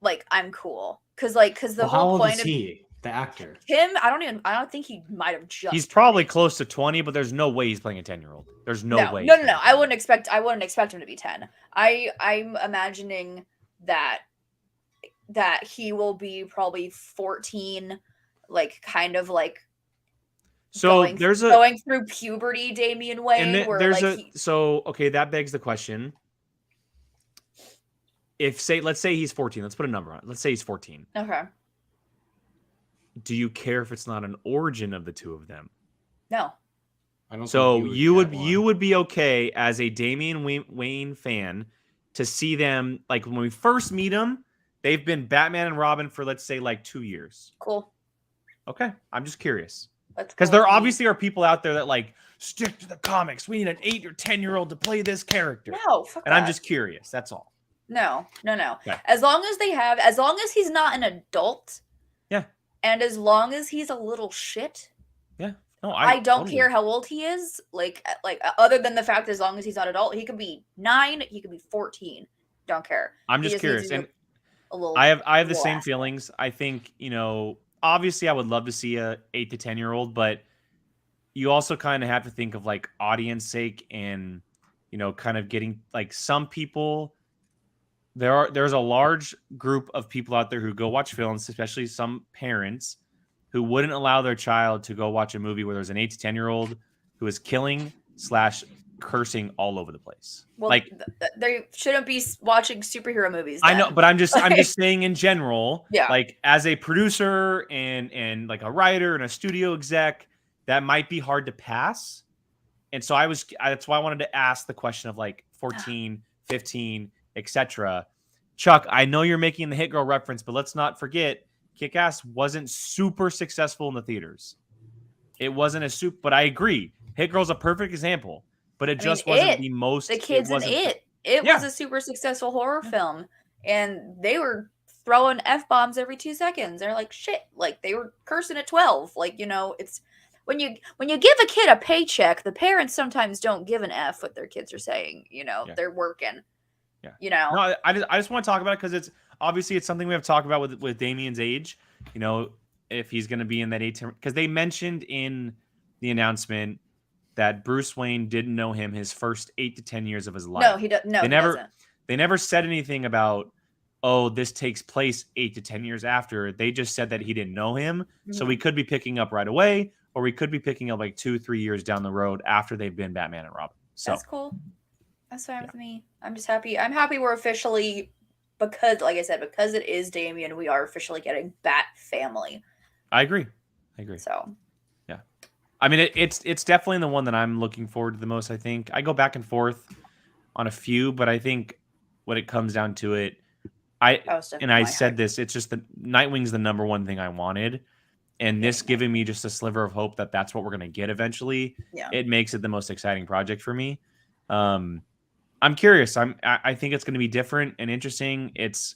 like I'm cool because the How whole old point is of he, the actor? him, I don't think he might have just. He's probably turned 18. close to 20, but there's no way he's playing a 10-year-old. There's no way. No. I wouldn't expect him to be 10. I'm imagining that he will be probably 14, like kind of like So going through puberty, Damian Wayne, and where there's like okay, that begs the question. Let's say he's 14. Let's put a number on it. Let's say he's 14. Okay. Do you care if it's not an origin of the two of them? No. I don't. So think you would be okay as a Damian Wayne fan to see them, like when we first meet them, they've been Batman and Robin for, let's say, like 2 years. Cool. Okay, I'm just curious That's because cool there with me. obviously are people out there that like stick to the comics. We need an 8 or 10-year-old to play this character. No, fuck And that. I'm just curious. That's all. No. Okay. As long as he's not an adult. Yeah. And as long as he's a little shit. Yeah. No, I don't totally. care how old he is. Like other than the fact, as long as he's not adult, he could be 9, he could be 14. Don't care. I'm just curious, and a little. I have the same asshole. feelings. I think, obviously, I would love to see a 8 to 10-year-old, but you also kind of have to think of like audience sake and kind of getting like some people. There's a large group of people out there who go watch films, especially some parents who wouldn't allow their child to go watch a movie where there's an 8 to 10-year-old who is killing / cursing all over the place. Well, like they shouldn't be watching superhero movies. I know, then. but I'm just saying in general, Yeah. like as a producer and like a writer and a studio exec, that might be hard to pass. And so that's why I wanted to ask the question of like 14, 15, etc. Chuck, I know you're making the Hit Girl reference, but let's not forget Kick-Ass wasn't super successful in the theaters. It wasn't but I agree. Hit Girl's a perfect example, but it wasn't the most. The kids in it. It was a super successful horror film, and they were throwing F-bombs every 2 seconds. They're like shit. Like they were cursing at 12. Like it's when you give a kid a paycheck, the parents sometimes don't give an F what their kids are saying. They're working. Yeah. No, I just want to talk about it because it's something we have to talk about with Damian's age. If he's going to be in that 18, because they mentioned in the announcement that Bruce Wayne didn't know him his first 8 to 10 years of his life. No, he doesn't. No, they never said anything about, oh, this takes place 8 to 10 years after. They just said that he didn't know him. Mm-hmm. So we could be picking up right away, or we could be picking up like 2-3 years down the road after they've been Batman and Robin. So that's cool. That's fine with me. I'm just happy. I'm happy we're officially, because like I said, because it is Damian, we are officially getting Bat Family. I agree. So yeah. I mean, it's definitely the one that I'm looking forward to the most, I think. I go back and forth on a few, but I think when it comes down to it, I said this, it's just the Nightwing's the number one thing I wanted. And this giving me just a sliver of hope that that's what we're going to get eventually. Yeah. It makes it the most exciting project for me. I'm curious. I think it's going to be different and interesting. It's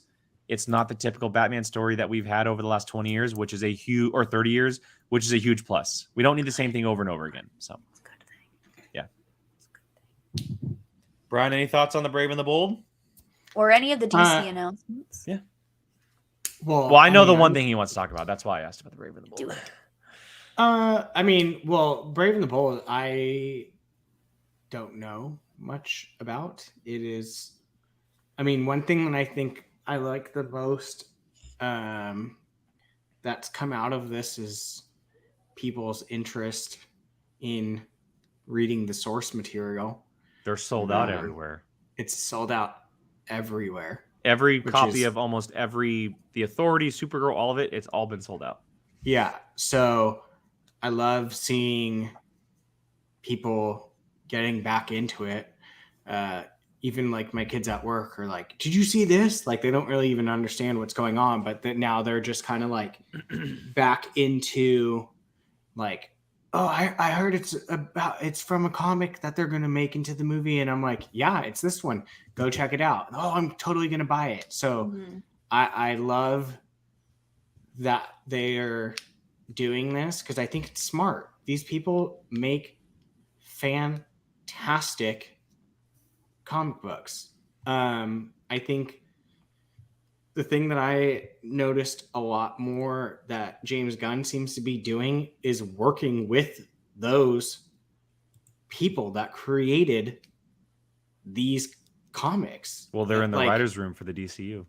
not the typical Batman story that we've had over the last 20 years, which is or 30 years, which is a huge plus. We don't need the same thing over and over again. So, yeah. Brian, any thoughts on the Brave and the Bold? Or any of the DC announcements? Yeah. Well, I know the one thing he wants to talk about. That's why I asked about the Brave and the Bold. Do it. Brave and the Bold, I don't know much about. It is, one thing that I think I like the most that's come out of this is people's interest in reading the source material. They're sold out everywhere. It's sold out everywhere. Every copy of almost The Authority, Supergirl, all of it, it's all been sold out. Yeah. So I love seeing people getting back into it. Even like my kids at work are like, did you see this? Like they don't really even understand what's going on, but now they're just kind of like back into like, oh, I heard it's from a comic that they're going to make into the movie. And I'm like, yeah, it's this one. Go check it out. Oh, I'm totally going to buy it. So I love that they're doing this because I think it's smart. These people make fantastic comic books. I think the thing that I noticed a lot more that James Gunn seems to be doing is working with those people that created these comics. Well, they're in the Like, writer's room for the DCU.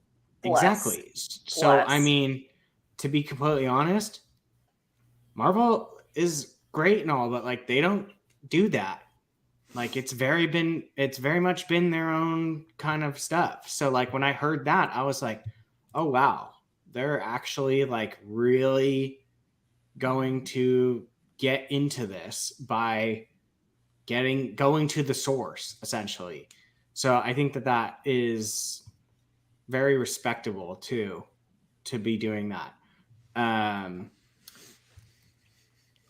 exactly. So, I mean, to be completely honest, Marvel is great and all, but like they don't do that. Like it's very much been their own kind of stuff. So like when I heard that, I was like, oh wow, they're actually like really going to get into this by going to the source essentially. So I think that is very respectable too, to be doing that.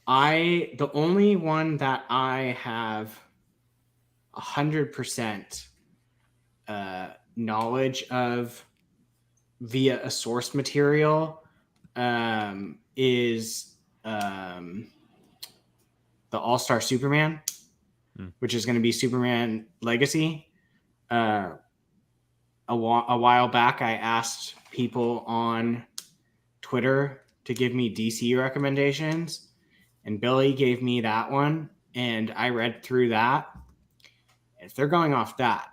The only one that I have 100% knowledge of via a source material is the All-Star Superman, which is going to be Superman Legacy. A while back, I asked people on Twitter to give me DCU recommendations, and Billy gave me that one, and I read through that. If they're going off that,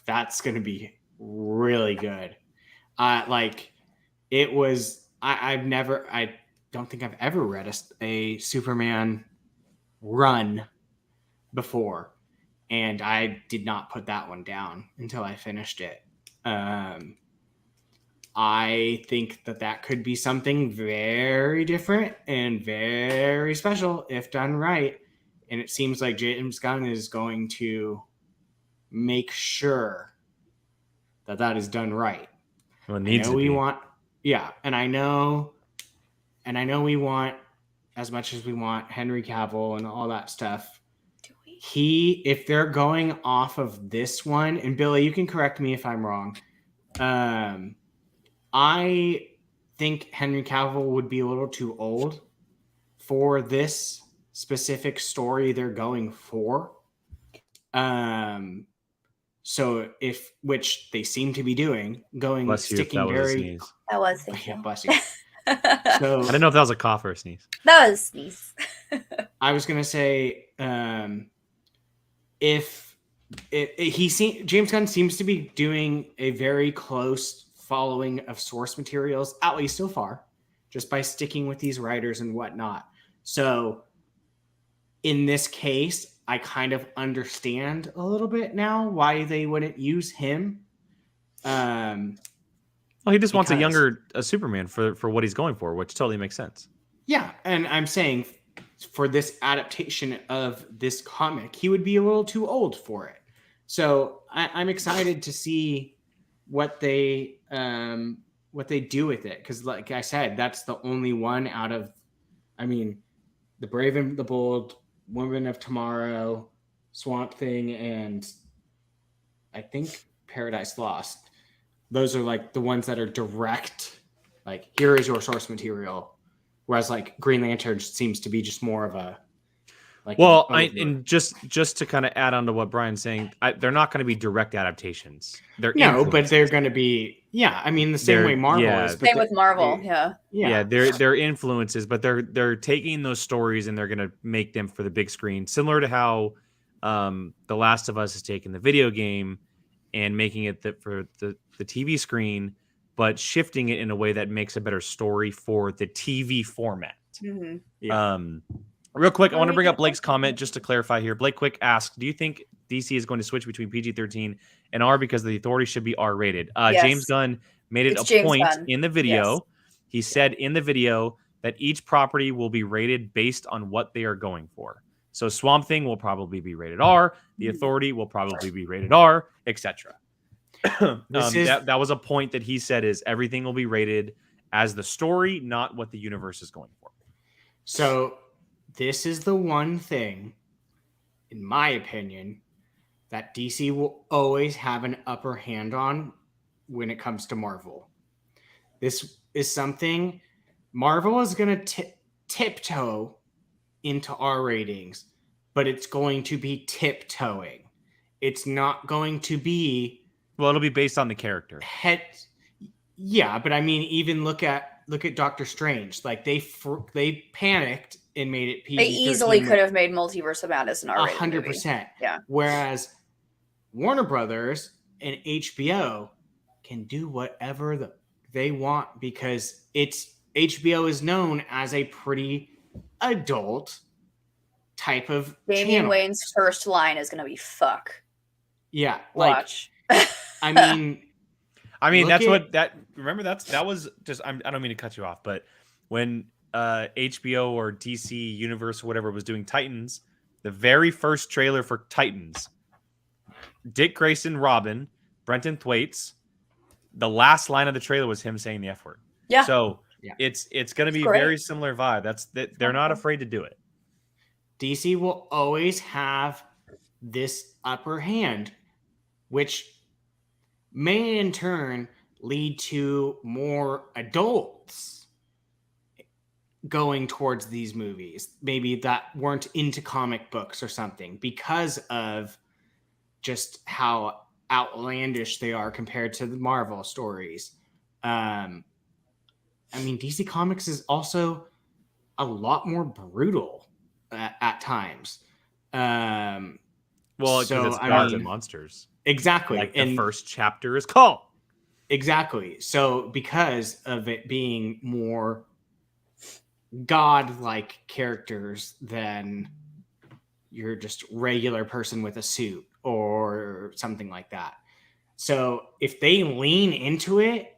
that's going to be really good. Like it was, I don't think I've ever read a Superman run before, and I did not put that one down until I finished it. I think that could be something very different and very special if done right. And it seems like James Gunn is going to make sure that is done right. Well, it needs to be. And I know we want, as much as we want Henry Cavill and all that stuff. Do we? If they're going off of this one, and Billy, you can correct me if I'm wrong. I think Henry Cavill would be a little too old for this specific story they're going for. So which they seem to be doing, sticking very. That was, thank you. Bless you. So I didn't know if that was a cough or a sneeze. That was a sneeze. I was gonna say, James Gunn seems to be doing a very close following of source materials, at least so far, just by sticking with these writers and whatnot. So in this case, I kind of understand a little bit now why they wouldn't use him. Well, he just wants a younger Superman for what he's going for, which totally makes sense. Yeah, and I'm saying for this adaptation of this comic, he would be a little too old for it. So I'm excited to see what they do with it, because like I said, that's the only one out of, the Brave and the Bold, Women of Tomorrow, Swamp Thing, and I think Paradise Lost. Those are like the ones that are direct, like here is your source material, whereas like Green Lantern seems to be just more of a like. Well, and just to kind of add on to what Brian's saying, they're not going to be direct adaptations. But they're going to be, the same way Marvel is. Same with Marvel, yeah. They're influences, but they're taking those stories and they're going to make them for the big screen, similar to how The Last of Us has taken the video game and making it for the TV screen, but shifting it in a way that makes a better story for the TV format. Mm-hmm. Yeah. Real quick, I want to bring up Blake's comment just to clarify here. Blake Quick asked, do you think DC is going to switch between PG-13 and R because the authority should be R-rated? Yes. James Gunn made it a point in the video. Yes. He said in the video that each property will be rated based on what they are going for. So Swamp Thing will probably be rated R. The Authority will probably be rated R, etc. That was a point that he said is everything will be rated as the story, not what the universe is going for. So this is the one thing, in my opinion, that DC will always have an upper hand on when it comes to Marvel. This is something Marvel is going to tiptoe into R ratings, but it's going to be tiptoeing. It's not going to be Well, it'll be based on the character. Yeah, but I mean, even look at Doctor Strange. Like they panicked and made it PG-13. They easily could have made Multiverse of Madness an R-rated 100%. Yeah. Whereas Warner Brothers and HBO can do whatever they want because HBO is known as a pretty adult type of Damian channel. Wayne's first line is going to be "fuck." Yeah, watch. I mean, remember that was just. I don't mean to cut you off, but when HBO or DC Universe or whatever was doing Titans, the very first trailer for Titans, Dick Grayson, Robin, Brenton Thwaites, the last line of the trailer was him saying the F word. Yeah. So it's going to be very similar vibe. They're not afraid to do it. DC will always have this upper hand, which may in turn lead to more adults going towards these movies, maybe that weren't into comic books or something, because of just how outlandish they are compared to the Marvel stories. I mean, DC Comics is also a lot more brutal at times. Well, because it's gods and monsters. Exactly. Like the first chapter is called. Exactly. So because of it being more god-like characters than you're just regular person with a suit or something like that. So if they lean into it,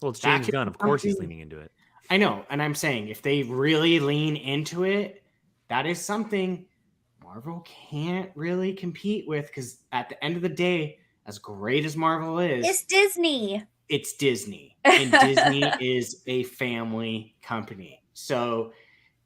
well, it's James Gunn. Of course he's leaning into it. I know. And I'm saying if they really lean into it, that is something Marvel can't really compete with, because at the end of the day, as great as Marvel is, it's Disney. It's Disney. And Disney is a family company. So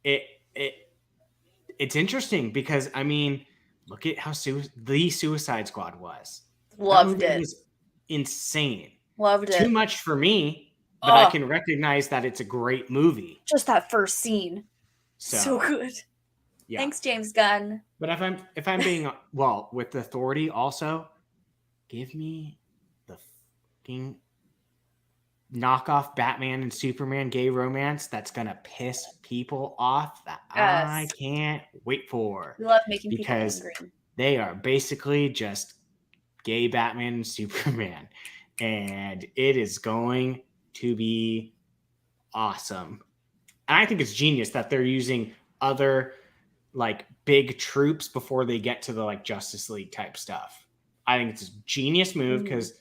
it's interesting because, I mean, look at how the Suicide Squad was. Loved it. It was insane. Loved it. Too much for me. But I can recognize that it's a great movie. Just that first scene. So good. Yeah. Thanks, James Gunn. But if I'm being with the Authority also, give me the fucking knockoff Batman and Superman gay romance that's gonna piss people off that I can't wait for. We love making people angry. They are basically just gay Batman and Superman. And it is going to be awesome. And I think it's genius that they're using other like big troops before they get to the like Justice League type stuff. I think it's a genius move because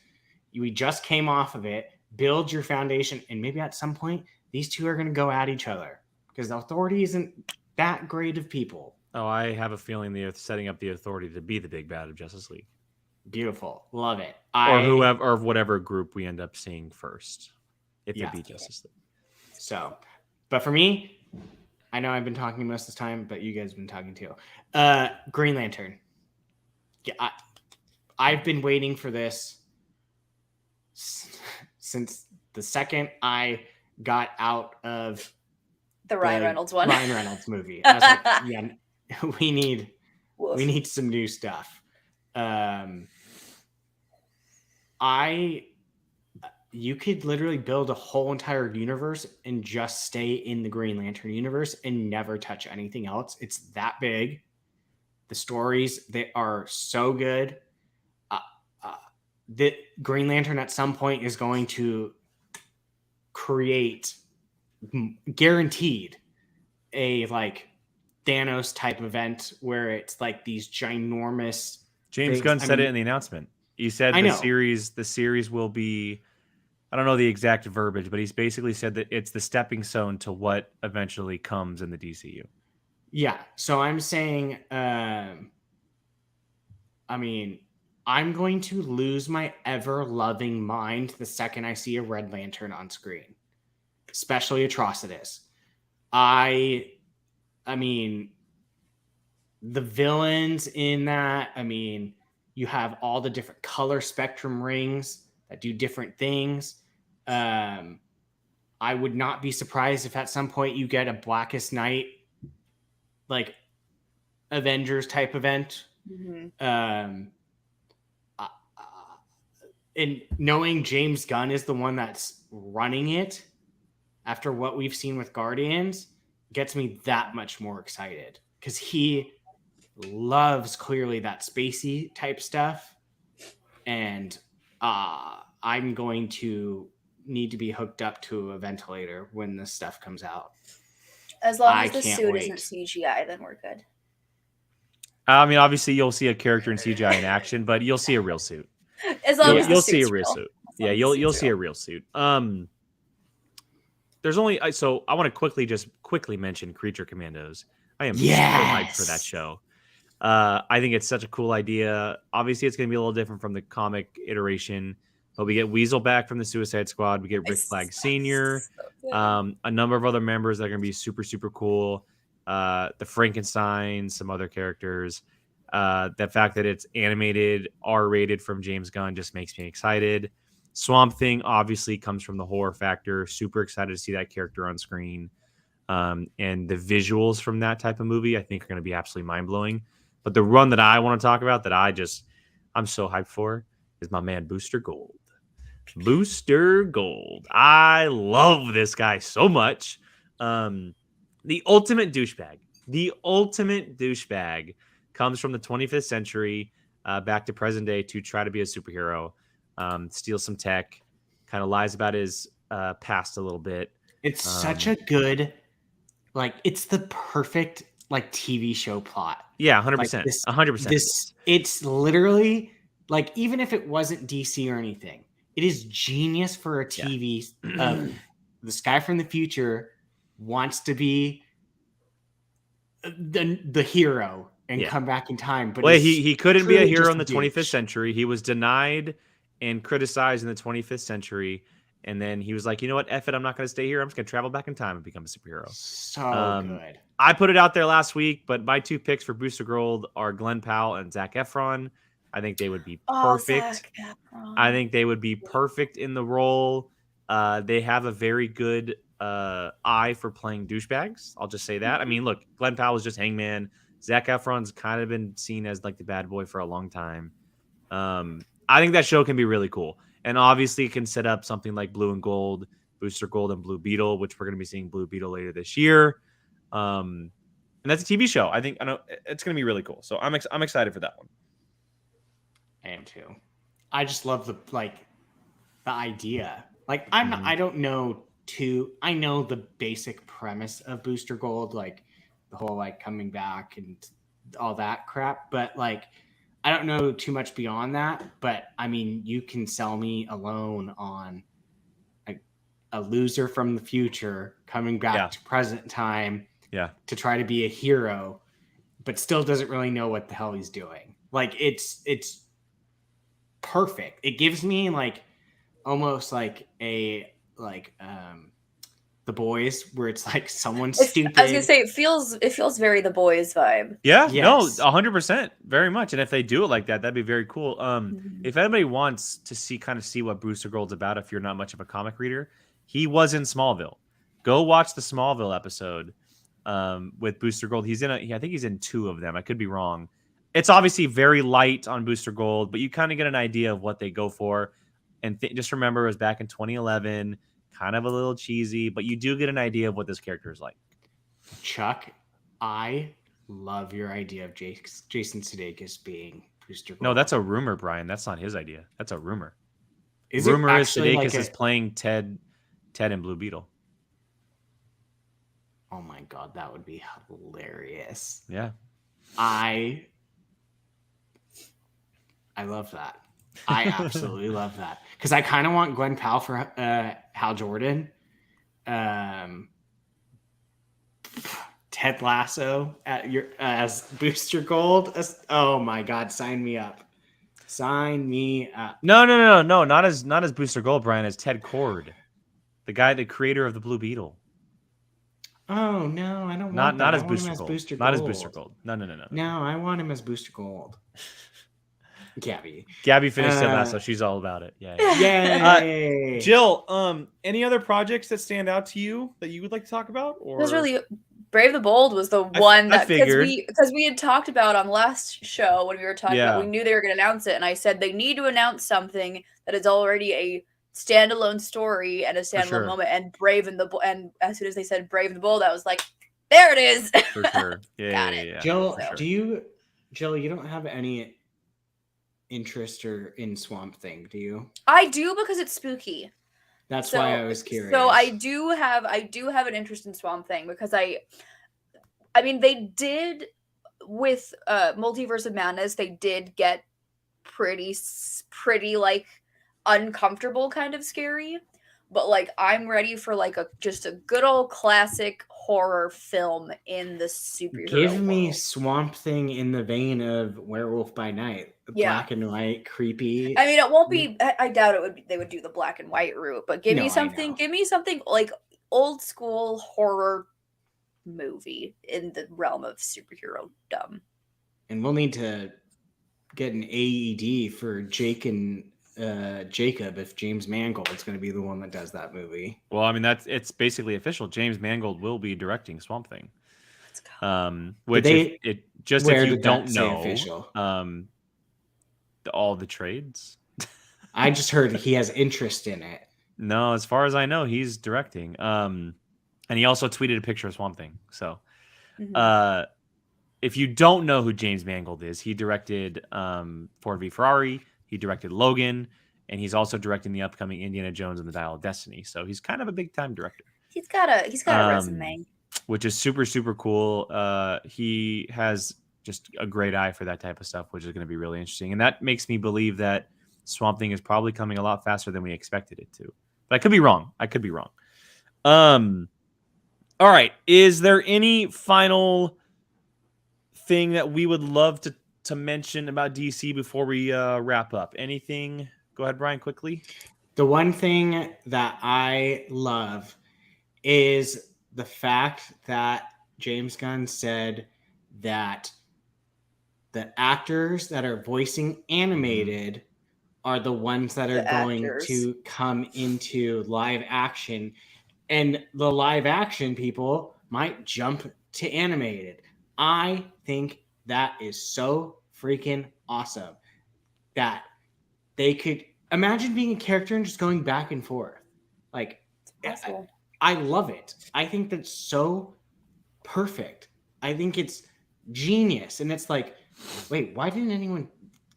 we just came off of it. Build your foundation, and maybe at some point these two are going to go at each other because the Authority isn't that great of people. Oh, I have a feeling they're setting up the Authority to be the big bad of Justice League. Beautiful, love it. Or whatever group we end up seeing first. If they beat Justice League. So, but for me, I know I've been talking most of this time, but you guys have been talking too. Green Lantern. Yeah, I've been waiting for this since the second I got out of the Ryan Reynolds one. Ryan Reynolds movie. I was like, yeah, we need some new stuff. You could literally build a whole entire universe and just stay in the Green Lantern universe and never touch anything else. It's that big. The stories, they are so good. The Green Lantern at some point is going to create, guaranteed, a like Thanos type event where it's like these ginormous. James Gunn said it in the announcement. He said the series will be, I don't know the exact verbiage, but he's basically said that it's the stepping stone to what eventually comes in the DCU. Yeah. So I'm saying, I mean, I'm going to lose my ever-loving mind the second I see a Red Lantern on screen, especially Atrocitus. I mean, the villains in that, I mean, you have all the different color spectrum rings that do different things. I would not be surprised if at some point you get a Blackest Night, like Avengers type event. and knowing James Gunn is the one that's running it after what we've seen with Guardians gets me that much more excited because he loves clearly that spacey type stuff. And I'm going to need to be hooked up to a ventilator when this stuff comes out. As long as the suit isn't CGI, then we're good. I mean, obviously, you'll see a character in CGI in action, but you'll see a real suit. As long as you'll see a real suit. Yeah, you'll see a real suit. There's only so I want to quickly mention Creature Commandos. I am so hyped for that show. I think it's such a cool idea. Obviously, it's going to be a little different from the comic iteration, but we get Weasel back from the Suicide Squad. We get Rick Flag Sr., a number of other members that are going to be super, super cool. The Frankenstein, some other characters. The fact that it's animated, R-rated from James Gunn just makes me excited. Swamp Thing obviously comes from the horror factor. Super excited to see that character on screen. And the visuals from that type of movie, I think, are going to be absolutely mind-blowing. But the run that I want to talk about that I'm so hyped for is my man Booster Gold. Booster Gold. I love this guy so much. The ultimate douchebag. The ultimate douchebag comes from the 25th century back to present day to try to be a superhero, steal some tech, kind of lies about his past a little bit. It's such a good, it's the perfect TV show plot. Yeah, 100%. 100%. It's literally even if it wasn't DC or anything, it is genius for a TV. This guy from the future wants to be the hero and come back in time, but he couldn't be a hero in the 25th century. He was denied and criticized in the 25th century. And then he was like, you know what? F it. I'm not going to stay here. I'm just going to travel back in time and become a superhero. So good. I put it out there last week, but my two picks for Booster Gold are Glenn Powell and Zac Efron. I think they would be perfect. I think they would be perfect in the role. They have a very good eye for playing douchebags. I'll just say that. I mean, look, Glenn Powell is just Hangman. Zac Efron's kind of been seen as the bad boy for a long time. I think that show can be really cool. And obviously it can set up something like Blue and Gold, Booster Gold, and Blue Beetle, which we're going to be seeing Blue Beetle later this year. And that's a TV show. I know it's going to be really cool. So I'm excited for that one. I am too. I just love the idea. I don't know I know the basic premise of Booster Gold, the whole coming back and all that crap, but I don't know too much beyond that, but I mean, you can sell me alone on a loser from the future coming back to present time to try to be a hero, but still doesn't really know what the hell he's doing. It's perfect. It gives me almost The Boys, where it's someone stupid. I was gonna say it feels very The Boys vibe. Yeah, yes. No, 100%, very much. And if they do it like that, that'd be very cool. If anybody wants to see what Booster Gold's about, if you're not much of a comic reader, he was in Smallville. Go watch the Smallville episode with Booster Gold. I think he's in 2 of them. I could be wrong. It's obviously very light on Booster Gold, but you kind of get an idea of what they go for. And just remember, it was back in 2011. Kind of a little cheesy, but you do get an idea of what this character is like. Chuck, I love your idea of Jason Sudeikis being Booster Gold. No, that's a rumor, Brian. That's not his idea. That's a rumor. Rumor is Sudeikis is playing Ted in Blue Beetle. Oh my God, that would be hilarious. Yeah. I love that. I absolutely love that because I kind of want Glenn Powell for Hal Jordan, Ted Lasso as Booster Gold. Oh my God, sign me up! Sign me up. No, not as Booster Gold, Brian. As Ted Kord, the creator of the Blue Beetle. Oh no, I don't want not as Booster Gold. Not as Booster Gold. No. No, I want him as Booster Gold. Gabby finished Ted Lasso. She's all about it. Yeah. Yay. Jill, any other projects that stand out to you that you would like to talk about? Or There's really Brave the Bold was the one that figured. because we had talked about on last show when we were talking about, we Yeah. knew they were going to announce it, and I said they need to announce something that is already a standalone story and a standalone sure. moment. And and as soon as they said Brave the Bold, I was like, there it is. For sure. Yeah. Got yeah, it. yeah. Jill, for sure. Jill, you don't have any interest in Swamp Thing, do you? I do, because it's spooky. That's why I was curious. So I do have an interest in Swamp Thing, because I mean, they did with Multiverse of Madness, they did get pretty like uncomfortable, kind of scary. But like, I'm ready for like just a good old classic horror film in the superhero Give me world. Swamp Thing in the vein of Werewolf by Night. Yeah. Black and white, creepy. I mean, it won't be. I doubt it would be. They would do the black and white route, but give No, me I something. know. Give me something like old school horror movie in the realm of superhero dumb. And we'll need to get an AED for Jake and Jacob if James Mangold is going to be the one that does that movie. Well, I mean, it's basically official. James Mangold will be directing Swamp Thing. Let's go. Which Where if you did don't that say know, official? all the trades. I just heard he has interest in it. No, as far as I know, he's directing. And he also tweeted a picture of Swamp Thing. So, if you don't know who James Mangold is, he directed Ford v Ferrari. He directed Logan, and he's also directing the upcoming Indiana Jones and the Dial of Destiny. So he's kind of a big time director. He's got a resume, which is super, super cool. He has just a great eye for that type of stuff, which is going to be really interesting. And that makes me believe that Swamp Thing is probably coming a lot faster than we expected it to. But I could be wrong. All right. Is there any final thing that we would love to mention about DC before we wrap up? Anything? Go ahead, Brian, quickly. The one thing that I love is the fact that James Gunn said that the actors that are voicing animated are the ones that are going to come into live action, and the live action people might jump to animated. I think that is so freaking awesome that they could imagine being a character and just going back and forth. Like, I love it. I think that's so perfect. I think it's genius. And it's like, wait, why didn't anyone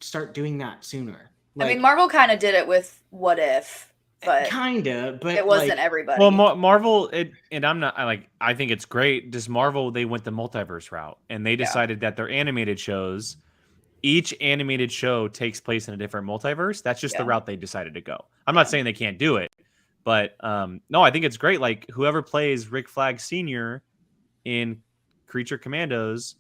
start doing that sooner? Like, I mean, Marvel kind of did it with What If, but but it wasn't everybody. Well, Marvel, and I think it's great. Just Marvel, they went the multiverse route, and they decided that their animated shows, each animated show takes place in a different multiverse. That's just the route they decided to go. I'm not saying they can't do it, but no, I think it's great. Like, whoever plays Rick Flag Sr. in Creature Commandos,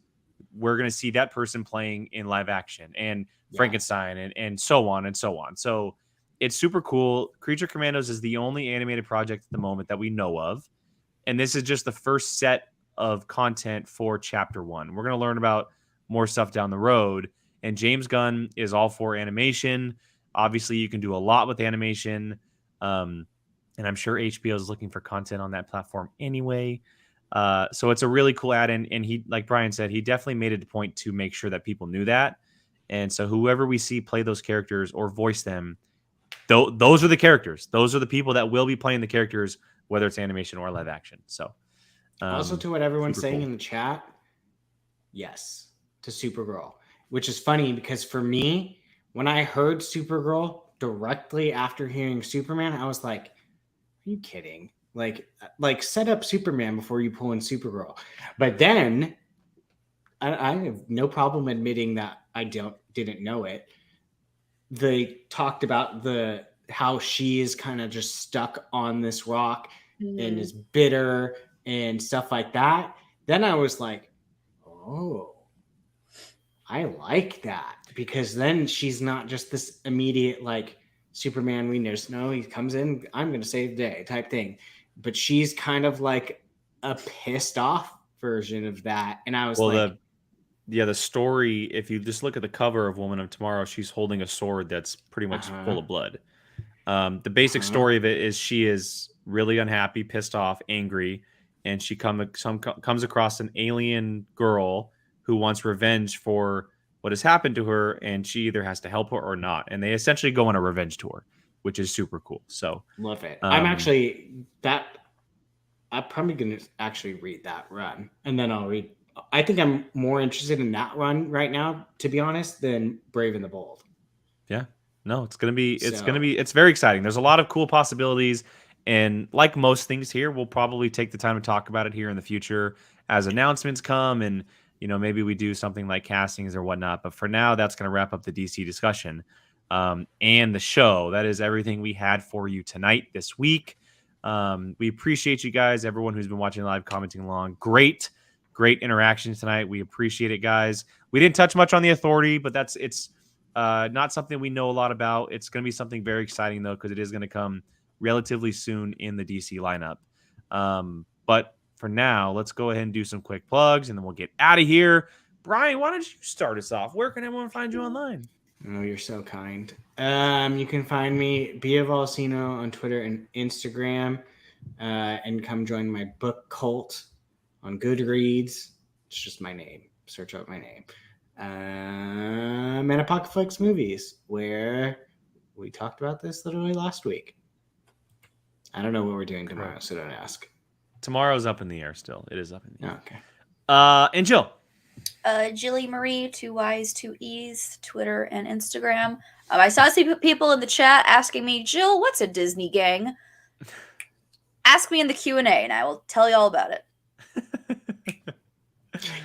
we're going to see that person playing in live action, and Frankenstein, and so on and so on. So it's super cool. Creature Commandos is the only animated project at the moment that we know of, and this is just the first set of content for Chapter 1. We're going to learn about more stuff down the road, and James Gunn is all for animation. Obviously, you can do a lot with animation, and I'm sure HBO is looking for content on that platform anyway. So it's a really cool add, and he, like Brian said, he definitely made it a point to make sure that people knew that. And so whoever we see play those characters or voice them, those are the characters. Those are the people that will be playing the characters, whether it's animation or live action. So also, to what everyone's saying cool in the chat, yes to Supergirl, which is funny because for me, when I heard Supergirl directly after hearing Superman, I was like, are you kidding? Like set up Superman before you pull in Supergirl. But then I have no problem admitting that I didn't know it. They talked about how she is kind of just stuck on this rock and is bitter and stuff like that. Then I was like, oh, I like that, because then she's not just this immediate like Superman we just know he comes in, I'm going to save the day type thing. But she's kind of like a pissed off version of that. And I was the story, if you just look at the cover of Woman of Tomorrow, she's holding a sword that's pretty much full of blood. The basic story of it is she is really unhappy, pissed off, angry, and she comes across an alien girl who wants revenge for what has happened to her, and she either has to help her or not. And they essentially go on a revenge tour, which is super cool. So love it. I'm probably going to actually read that run, and then I'll read. I think I'm more interested in that run right now, to be honest, than Brave and the Bold. Yeah, no, it's very exciting. There's a lot of cool possibilities. And like most things here, we'll probably take the time to talk about it here in the future as announcements come, and maybe we do something like castings or whatnot. But for now, that's going to wrap up the DC discussion and the show. That is everything we had for you tonight, this week. We appreciate you guys, everyone who's been watching live, commenting along. Great interactions tonight. We appreciate it, guys. We didn't touch much on the Authority, but it's not something we know a lot about. It's going to be something very exciting, though, because it is going to come relatively soon in the DC lineup. But for now, let's go ahead and do some quick plugs, and then we'll get out of here. Brian, why don't you start us off? Where can everyone find you online? Oh, you're so kind. You can find me, Bia Valsino, on Twitter and Instagram, and come join my book cult on Goodreads. It's just my name. Search out my name. And Apocalypse Movies, where we talked about this literally last week. I don't know what we're doing tomorrow, so don't ask. Tomorrow's up in the air still. It is up in the air. Okay. And Jill. Jilly Marie, 2 Y's, 2 E's, Twitter and Instagram. I saw some people in the chat asking me, Jill, what's a Disney gang? Ask me in the Q&A, and I will tell you all about it.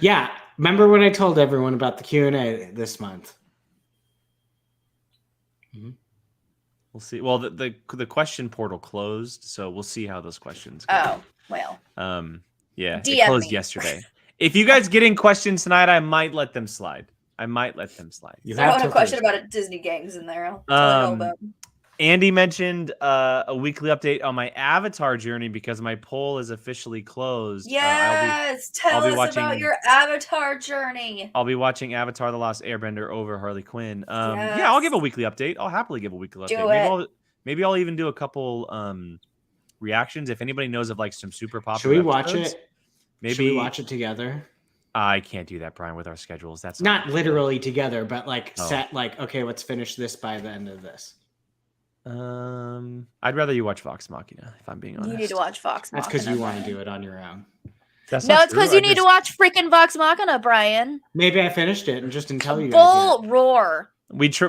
Yeah, remember when I told everyone about the Q&A this month? Mm-hmm. We'll see. Well, the question portal closed, so we'll see how those questions go. Oh, well. Yeah, DM it closed me. yesterday. If you guys get in questions tonight, I might let them slide. I have a question about a Disney gangs in there. I'll tell you all about them. Andy mentioned a weekly update on my Avatar journey because my poll is officially closed. Yes, tell us about your Avatar journey. I'll be watching Avatar: The Last Airbender over Harley Quinn. Yes. Yeah, I'll give a weekly update. I'll happily give a weekly update. Maybe I'll even do a couple reactions if anybody knows of like some super popular. Should we watch it? Maybe Should we watch it together? I can't do that, Brian, with our schedules. That's not literally together, but set okay, let's finish this by the end of this. I'd rather you watch Vox Machina, if I'm being honest. You need to watch Vox Machina. That's because you want to do it on your own. No, it's because you need to watch freaking Vox Machina, Brian. Maybe I finished it and just didn't tell you guys yet. Roar.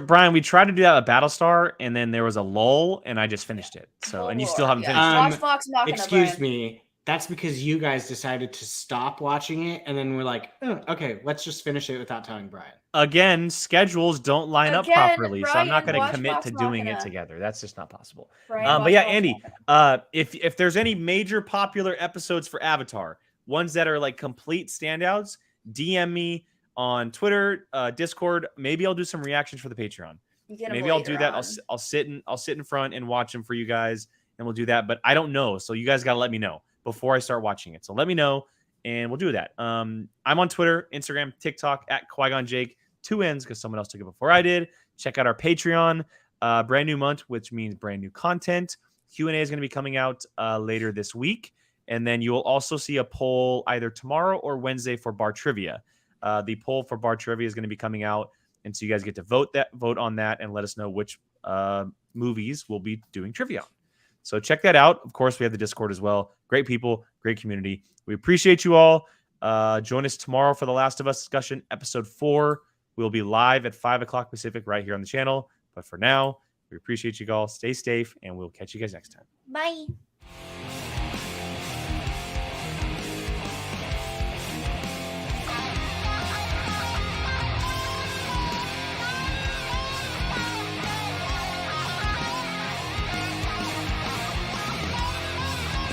Brian, we tried to do that with Battlestar, and then there was a lull, and I just finished it. So, and you still haven't finished it. Watch Vox Machina, excuse me. That's because you guys decided to stop watching it, and then we're like, oh, okay, let's just finish it without telling Brian. Again, schedules don't line up properly, Brian, so I'm not going to commit to doing it together. That's just not possible. But yeah, Andy, if there's any major popular episodes for Avatar, ones that are like complete standouts, DM me on Twitter, Discord. Maybe I'll do some reactions for the Patreon. Maybe I'll do that. I'll sit in front and watch them for you guys, and we'll do that. But I don't know, so you guys got to let me know before I start watching it. So let me know, and we'll do that. I'm on Twitter, Instagram, TikTok at Qui-Gon Jake, 2 N's because someone else took it before I did. Check out our Patreon. Brand new month, which means brand new content. Q&A is going to be coming out later this week, and then you will also see a poll either tomorrow or Wednesday for Bar Trivia. The poll for Bar Trivia is going to be coming out, and so you guys get to vote on that and let us know which movies we'll be doing trivia on. So check that out. Of course, we have the Discord as well. Great people, great community. We appreciate you all. Join us tomorrow for The Last of Us discussion, episode 4. We'll be live at 5 o'clock Pacific right here on the channel. But for now, we appreciate you all. Stay safe, and we'll catch you guys next time. Bye.